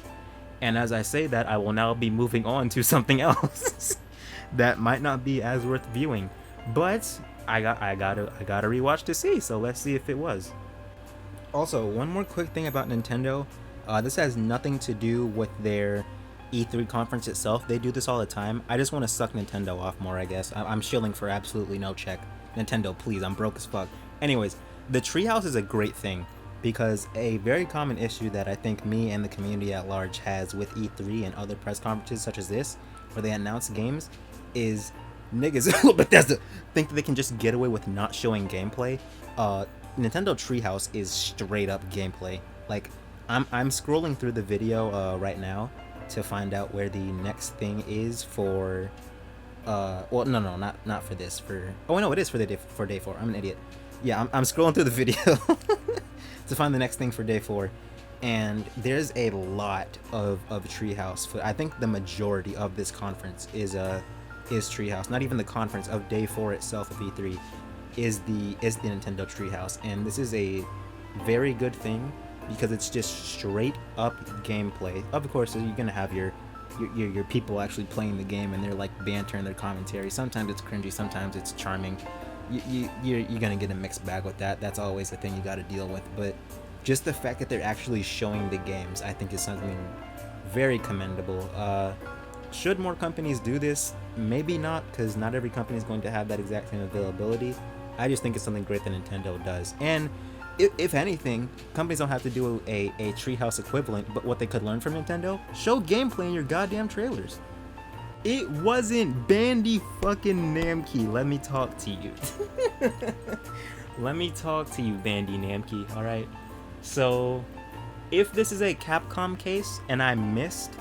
And as I say that, I will now be moving on to something else that might not be as worth viewing, but I gotta rewatch to see. So let's see if it was. Also, one more quick thing about Nintendo. This has nothing to do with their E3 conference itself. They do this all the time. I just want to suck Nintendo off more, I guess. I'm shilling for absolutely no check. Nintendo, please, I'm broke as fuck. Anyways, the treehouse is a great thing, because a very common issue that I think me and the community at large has with E3 and other press conferences such as this, where they announce games, is niggas Bethesda think that they can just get away with not showing gameplay. Nintendo Treehouse is straight up gameplay. Like, I'm scrolling through the video right now to find out where the next thing is for well, no, not for this, for, oh no, it is for the day 4. I'm an idiot. Yeah, I'm scrolling through the video to find the next thing for day 4, and there's a lot of Treehouse. I think the majority of this conference is Treehouse. Not even the conference of day 4 itself of E3 is the Nintendo Treehouse, and this is a very good thing because it's just straight up gameplay. Of course, you're gonna have your people actually playing the game, and they're like bantering their commentary. Sometimes it's cringy, sometimes it's charming. You're gonna get a mixed bag with that. That's always a thing you got to deal with. But just the fact that they're actually showing the games, I think, is something very commendable. Should more companies do this? Maybe not, because not every company is going to have that exact same availability. I just think it's something great that Nintendo does. And if anything, companies don't have to do a Treehouse equivalent, but what they could learn from Nintendo, show gameplay in your goddamn trailers. It wasn't Bandai fucking Namco. Let me talk to you. Let me talk to you, Bandai Namco, alright? So, if this is a Capcom case and I missed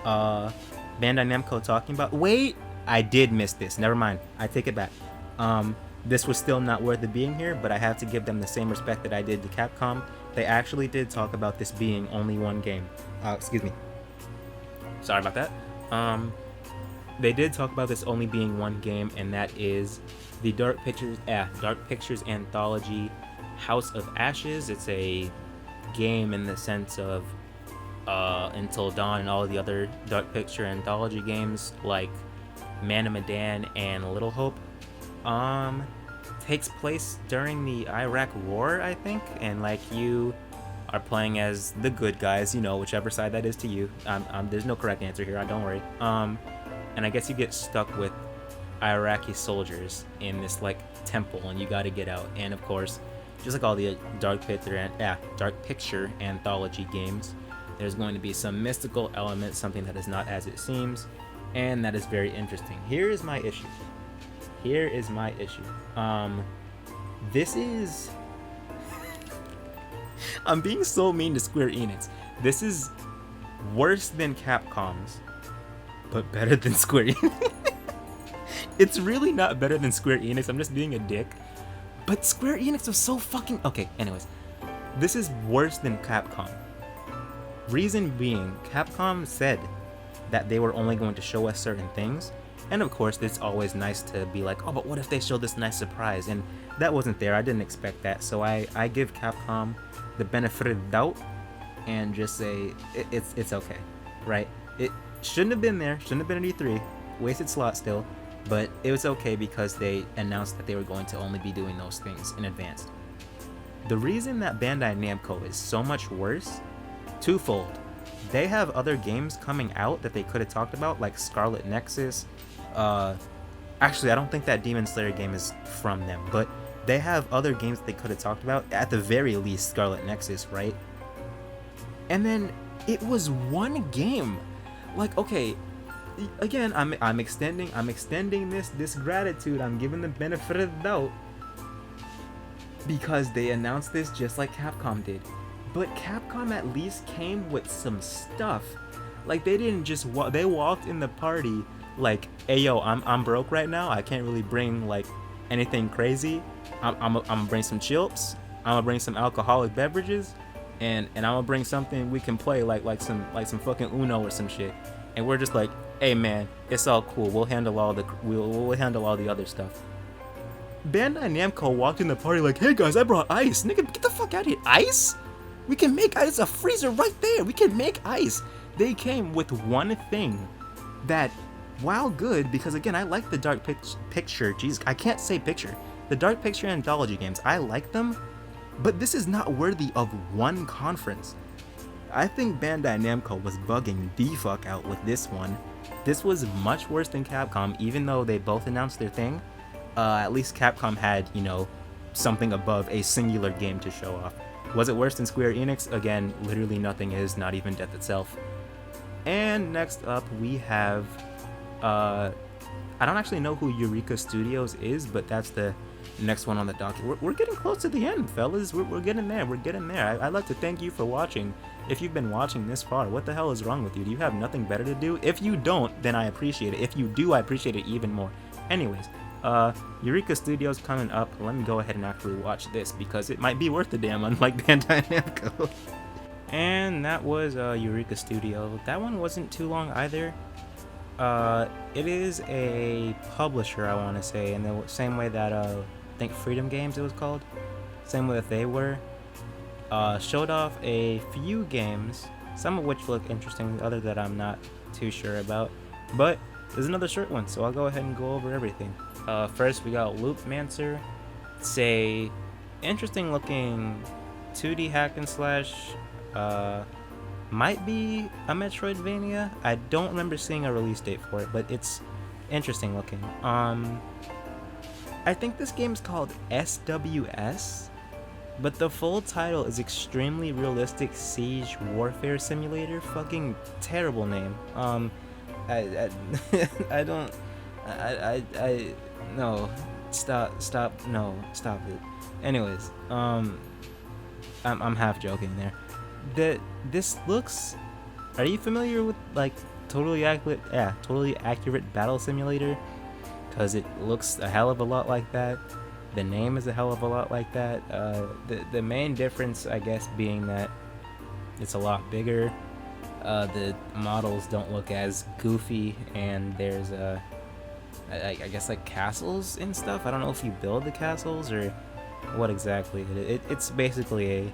Bandai Namco talking about, wait, I did miss this. Never mind. I take it back. This was still not worth it being here, but I have to give them the same respect that I did to Capcom. They actually did talk about this being only one game. Excuse me. Sorry about that. They did talk about this only being one game, and that is the Dark Pictures anthology House of Ashes. It's a game in the sense of Until Dawn and all the other Dark Picture anthology games like Man of Medan and Little Hope. Takes place during the Iraq War, I think, and like you are playing as the good guys, you know, whichever side that is to you. There's no correct answer here, don't worry. And I guess you get stuck with Iraqi soldiers in this like temple, and you got to get out. And of course, just like all the Dark Picture anthology games, there's going to be some mystical element, something that is not as it seems, and that is very interesting. Here is my issue. This is... I'm being so mean to Square Enix. This is worse than Capcom's, but better than Square Enix. It's really not better than Square Enix, I'm just being a dick. But Square Enix was so fucking... Okay, anyways. This is worse than Capcom. Reason being, Capcom said that they were only going to show us certain things. And of course, it's always nice to be like, oh, but what if they show this nice surprise? And that wasn't there. I didn't expect that. So I give Capcom the benefit of the doubt and just say it's okay, right? It shouldn't have been there. Shouldn't have been at E3. Wasted slot still. But it was okay because they announced that they were going to only be doing those things in advance. The reason that Bandai Namco is so much worse, twofold. They have other games coming out that they could have talked about, like Scarlet Nexus. Actually, I don't think that Demon Slayer game is from them, but they have other games that they could have talked about, at the very least Scarlet Nexus, right? And then it was one game. Like, okay, again, I'm extending this gratitude. I'm giving the benefit of the doubt because they announced this just like Capcom did. But Capcom at least came with some stuff. Like, they didn't just they walked in the party like, hey yo, I'm broke right now. I can't really bring like anything crazy. I'm gonna bring some chips. I'm gonna bring some alcoholic beverages, and I'm gonna bring something we can play like some fucking Uno or some shit. And we're just like, hey man, it's all cool. We'll handle all the other stuff. Bandai Namco walked in the party like, hey guys, I brought ice. Nigga, get the fuck out of here. Ice? We can make ice. A freezer right there. We can make ice. They came with one thing that, while good, because again, I like the Dark Picture. Jeez, I can't say picture. The Dark Picture anthology games, I like them, but this is not worthy of one conference. I think Bandai Namco was bugging the fuck out with this one. This was much worse than Capcom, even though they both announced their thing. At least Capcom had, you know, something above a singular game to show off. Was it worse than Square Enix? Again, literally nothing is, not even death itself. And next up, we have, I don't actually know who Yooreka Studios is, but that's the next one on the docket. We're getting close to the end, fellas. We're getting there. We're getting there. I'd like to thank you for watching. If you've been watching this far, what the hell is wrong with you? Do you have nothing better to do? If you don't, then I appreciate it. If you do, I appreciate it even more. Anyways, Yooreka Studios coming up. Let me go ahead and actually watch this because it might be worth the damn, unlike Bandai Namco. And that was Yooreka Studio. That one wasn't too long either. It is a publisher, I want to say, in the same way that I think Freedom Games it was called. Same way that they were. Showed off a few games, some of which look interesting, other that I'm not too sure about. But there's another short one, so I'll go ahead and go over everything. First, we got Loopmancer. It's a interesting looking 2D hack and slash. Might be a Metroidvania. I don't remember seeing a release date for it, but it's interesting looking. I think this game's called SWS, but the full title is Extremely Realistic Siege Warfare Simulator. Fucking terrible name. No, stop it. Anyways, I'm half joking there. this looks. Are you familiar with like totally accurate battle simulator? Because it looks a hell of a lot like that. The name is a hell of a lot like that. The main difference, I guess, being that it's a lot bigger. The models don't look as goofy, and there's I guess like castles and stuff. I don't know if you build the castles or what exactly. It's basically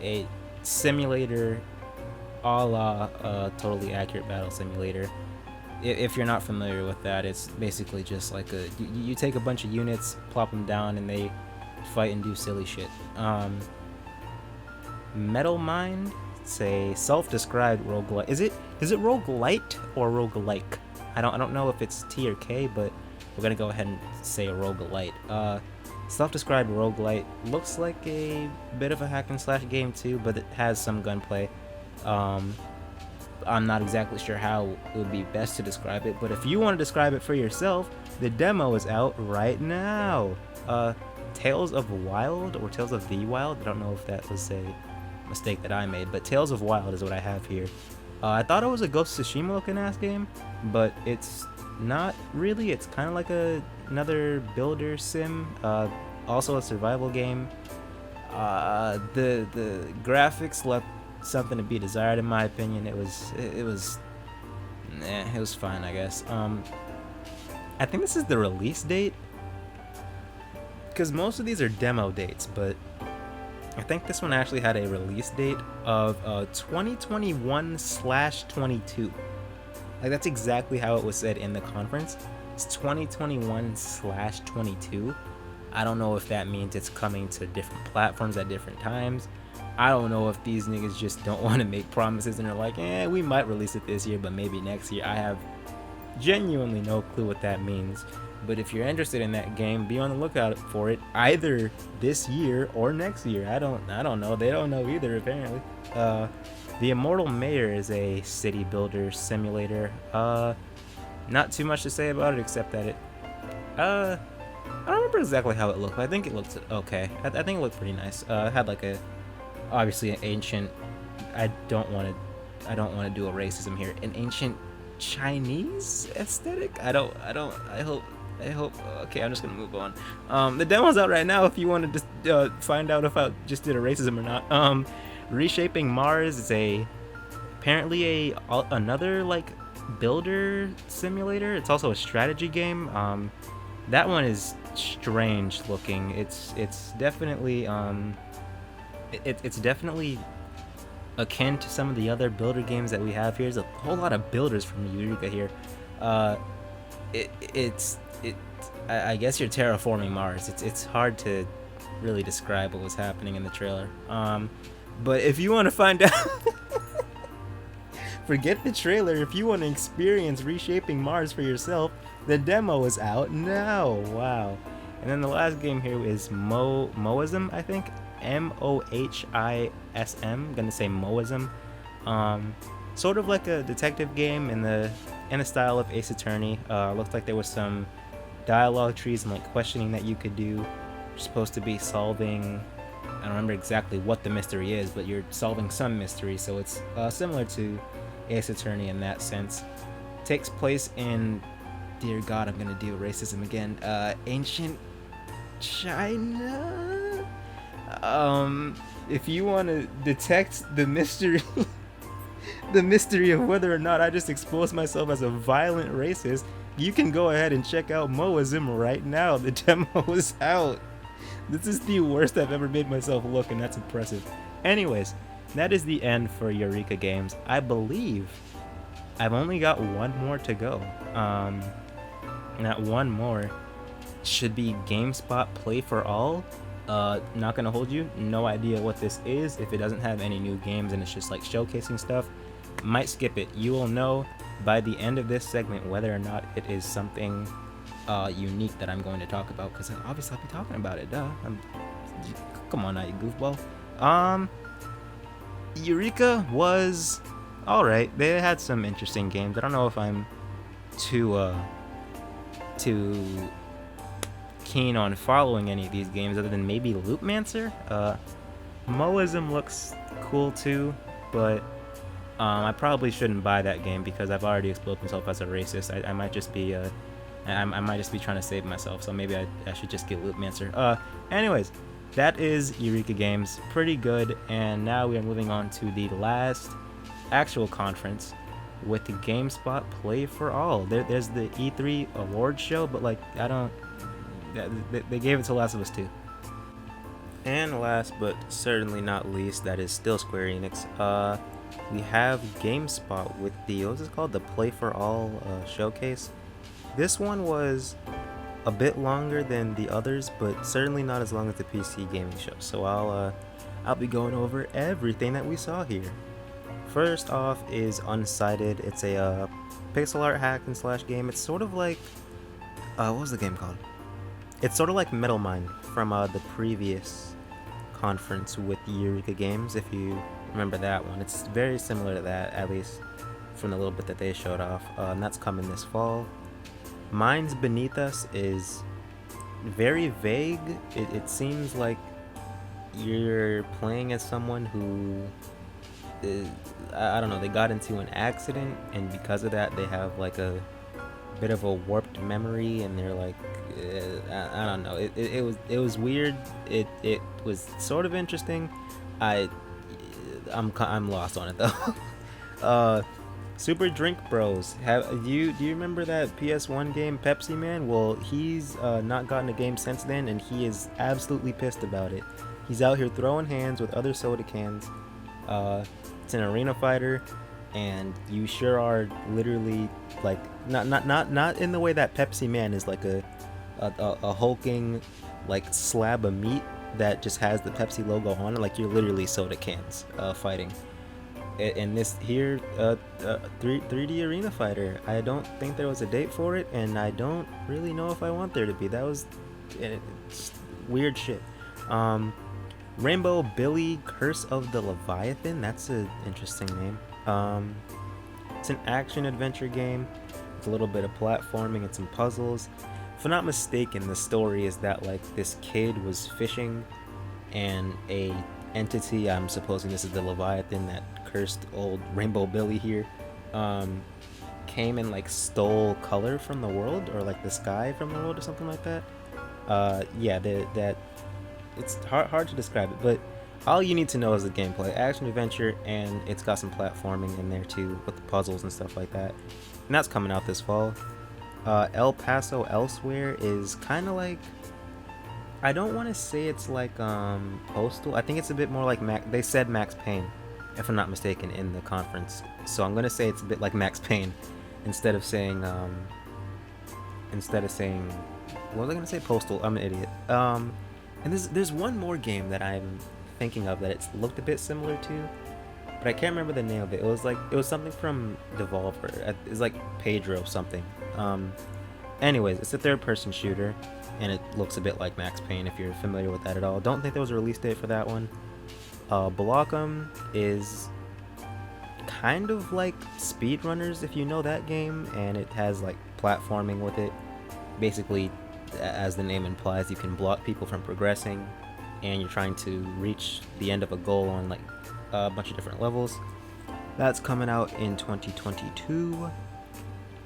a simulator a la totally accurate battle simulator. If you're not familiar with that, it's basically just like you take a bunch of units, plop them down, and they fight and do silly shit. Metal Mind, it's a self-described roguelite. Is it roguelite or roguelike? I don't know if it's T or K, but we're gonna go ahead and say a roguelite. Self-described roguelite, looks like a bit of a hack and slash game too, but it has some gunplay. I'm not exactly sure how it would be best to describe it, but if you want to describe it for yourself, the demo is out right now. Tales of Wild, or Tales of the Wild, I don't know if that was a mistake that I made, but Tales of Wild is what I have here. I thought it was a Ghost of Tsushima looking ass game, but it's not really. It's kind of like another builder sim, also a survival game. The graphics left something to be desired in my opinion. It was fine, I guess. I think this is the release date, because most of these are demo dates, but I think this one actually had a release date of 2021/22. Like, that's exactly how it was said in the conference. It's 2021/22. I don't know if that means it's coming to different platforms at different times. I don't know if these niggas just don't want to make promises and they're like, we might release it this year, but maybe next year. I have genuinely no clue what that means. But if you're interested in that game, be on the lookout for it either this year or next year. I don't know. They don't know either, apparently. The Immortal Mayor is a city builder simulator. Not too much to say about it except that I don't remember exactly how it looked, but I think it looked okay. I think it looked pretty nice. It had like obviously an ancient. I don't want to do a racism here. An ancient Chinese aesthetic. I hope. Okay, I'm just gonna move on. The demo's out right now if you want to just find out if I just did a racism or not. Reshaping Mars is apparently another like builder simulator. It's also a strategy game. That one is strange looking. It's definitely it's definitely akin to some of the other builder games that we have here. There's a whole lot of builders from Yooreka here. I guess you're terraforming Mars. It's hard to really describe what was happening in the trailer. But if you want to find out, forget the trailer. If you want to experience Reshaping Mars for yourself, the demo is out now. Wow. And then the last game here is Moism, I think. Mohism. I'm gonna say Moism. Sort of like a detective game in the style of Ace Attorney. Looked like there was some dialogue trees and like questioning that you could do. You're supposed to be solving. I don't remember exactly what the mystery is, but you're solving some mystery. So it's similar to Ace Attorney in that sense. Takes place in, dear God, I'm gonna do racism again. Ancient China. If you want to detect the mystery. The mystery of whether or not I just exposed myself as a violent racist, you can go ahead and check out Moism right now. The demo is out. This is the worst I've ever made myself look, and that's impressive. Anyways, that is the end for Yooreka Games. I believe I've only got one more to go. That one more should be GameSpot Play for All. Not gonna hold you, no idea what this is. If it doesn't have any new games and it's just like showcasing stuff, might skip it. You will know by the end of this segment whether or not it is something unique that I'm going to talk about, because obviously I'll be talking about it. Come on now, you goofball. Yooreka was alright. They had some interesting games. I don't know if I'm too keen on following any of these games other than maybe Loopmancer. Moism looks cool too, but I probably shouldn't buy that game because I've already exposed myself as a racist. I might just be I might just be trying to save myself, so maybe I should just get Loopmancer. Anyways, that is Yooreka Games. Pretty good, and now we are moving on to the last actual conference with the Gamespot Play for All. There's the E3 awards show, but like they gave it to Last of Us 2. And last but certainly not least, that is still Square Enix. We have Gamespot with the, what's it called? The Play for All showcase. This one was a bit longer than the others, but certainly not as long as the PC gaming show. So I'll be going over everything that we saw here. First off is Unsighted. It's a pixel art hack and slash game. It's sort of like what was the game called? It's sort of like Metal Mind from the previous conference with Yooreka Games, if you remember that one. It's very similar to that, at least from the little bit that they showed off, and that's coming this fall. Minds Beneath Us is very vague. It seems like you're playing as someone who I don't know, they got into an accident, and because of that they have like a bit of a warped memory, and they're like I don't know, it was weird. It was sort of interesting. I'm lost on it though. Super Drink Bros. Do you remember that PS1 game Pepsi Man? Well, he's not gotten a game since then, and he is absolutely pissed about it. He's out here throwing hands with other soda cans. It's an arena fighter, and you sure are literally like not in the way that Pepsi Man is like a hulking like slab of meat that just has the Pepsi logo on it. Like, you're literally soda cans fighting. And this here 3D arena fighter, I don't think there was a date for it, and I don't really know if I want there to be. That was weird shit. Rainbow Billy Curse of the Leviathan, that's an interesting name. It's an action adventure game. It's a little bit of platforming and some puzzles. If I'm not mistaken, the story is that like this kid was fishing, and a entity, I'm supposing this is the Leviathan that cursed old Rainbow Billy here, came and like stole color from the world, or like the sky from the world, or something like that. Yeah, that it's hard to describe it, but all you need to know is the gameplay. Action adventure, and it's got some platforming in there too with the puzzles and stuff like that, and that's coming out this fall. El Paso Elsewhere is kind of like, I don't want to say it's like Postal. I think it's a bit more like they said Max Payne, if I'm not mistaken, in the conference. So I'm gonna say it's a bit like Max Payne instead of saying what was I gonna say? Postal. I'm an idiot. And there's one more game that I'm thinking of that it's looked a bit similar to, but I can't remember the name of it. It was something from Devolver. It's like Pedro something. Anyways, it's a third-person shooter, and it looks a bit like Max Payne if you're familiar with that at all. Don't think there was a release date for that one. Blockum is kind of like Speedrunners, if you know that game, and it has like platforming with it. Basically, as the name implies, you can block people from progressing, and you're trying to reach the end of a goal on like a bunch of different levels. That's coming out in 2022.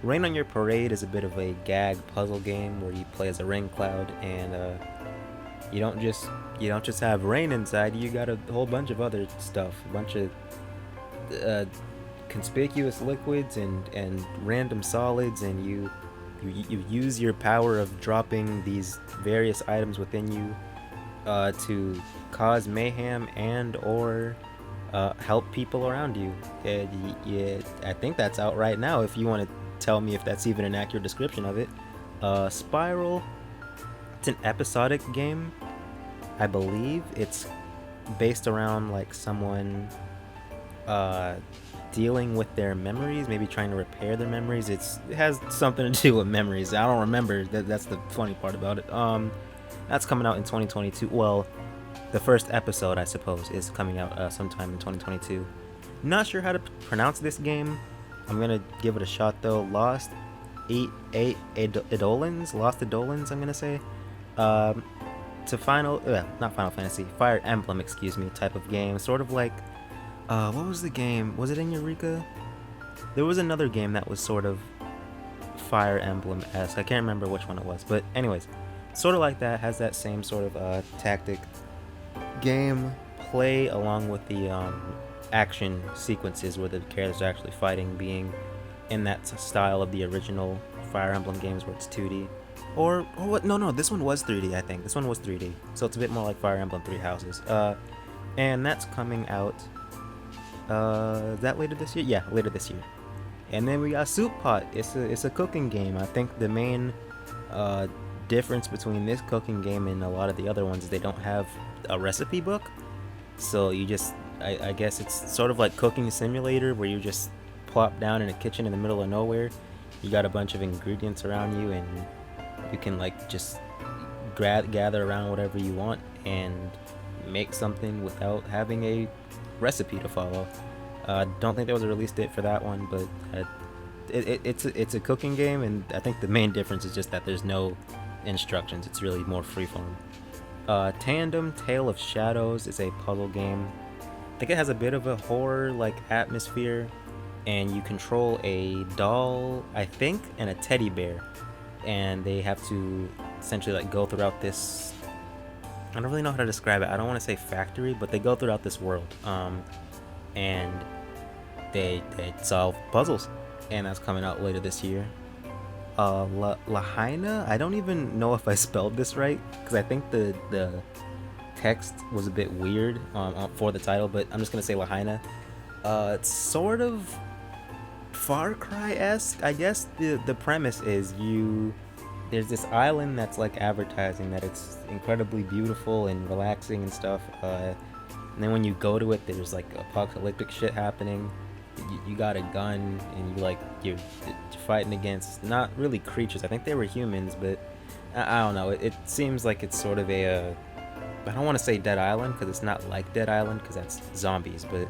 Rain on Your Parade is a bit of a gag puzzle game where you play as a rain cloud, and you don't just have rain inside. You got a whole bunch of other stuff, a bunch of conspicuous liquids and random solids, and you use your power of dropping these various items within you to cause mayhem and or help people around you. I think that's out right now if you want to tell me if that's even an accurate description of it. Spiral, it's an episodic game. I believe it's based around like someone dealing with their memories, maybe trying to repair their memories. It has something to do with memories. I don't remember. That's the funny part about it. That's coming out in 2022. Well, the first episode, I suppose, is coming out sometime in 2022. Not sure how to pronounce this game. I'm gonna give it a shot though. Lost Eidolons, I'm gonna say. To not Final Fantasy, Fire Emblem, excuse me, type of game. Sort of like What was the game? Was it in Eureka? There was another game that was sort of Fire Emblem-esque. I can't remember which one it was, but anyways, sort of like that. Has that same sort of tactic game play along with the action sequences where the characters are actually fighting, being in that style of the original Fire Emblem games where it's 2D. Or what? No, this one was 3D. I think this one was 3D, so it's a bit more like Fire Emblem Three Houses. And that's coming out. Is that later this year? Yeah, later this year. And then we got Soup Pot. It's a cooking game. I think the main difference between this cooking game and a lot of the other ones is they don't have a recipe book. So you just, I guess it's sort of like Cooking Simulator, where you just plop down in a kitchen in the middle of nowhere. You got a bunch of ingredients around you, and you can like just gather around whatever you want and make something without having a recipe to follow. Don't think there was a release date for that one, but it's a cooking game, and I think the main difference is just that there's no instructions. It's really more freeform. Tandem Tale of Shadows is a puzzle game. I think it has a bit of a horror like atmosphere, and you control a doll, I think, and a teddy bear, and they have to essentially like go throughout this. I don't really know how to describe it. I don't want to say factory, but they go throughout this world, and they solve puzzles, and that's coming out later this year. Lahaina, I don't even know if I spelled this right, because I think the text was a bit weird for the title, but I'm just gonna say Lahaina. It's sort of Far Cry-esque, I guess. The premise is there's this island that's like advertising that it's incredibly beautiful and relaxing and stuff, and then when you go to it, there's like apocalyptic shit happening. You got a gun, and you're fighting against not really creatures. I think they were humans, but I don't know. It seems like it's sort of I don't want to say Dead Island, because it's not like Dead Island, because that's zombies, but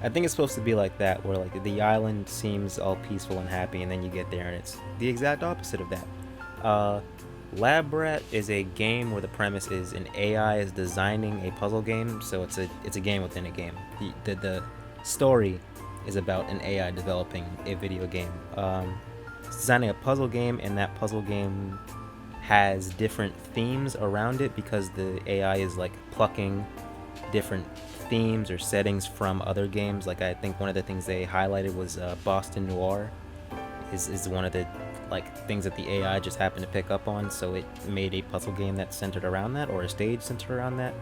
I think it's supposed to be like that, where like the island seems all peaceful and happy, and then you get there and it's the exact opposite of that. Lab Rat is a game where the premise is an AI is designing a puzzle game, so it's a game within a game. The story is about an AI developing a video game. It's designing a puzzle game, and that puzzle game has different themes around it because the AI is like plucking different themes or settings from other games. Like I think one of the things they highlighted was Boston Noir is one of the like things that the AI just happened to pick up on, so it made a puzzle game that's centered around that, or a stage centered around that.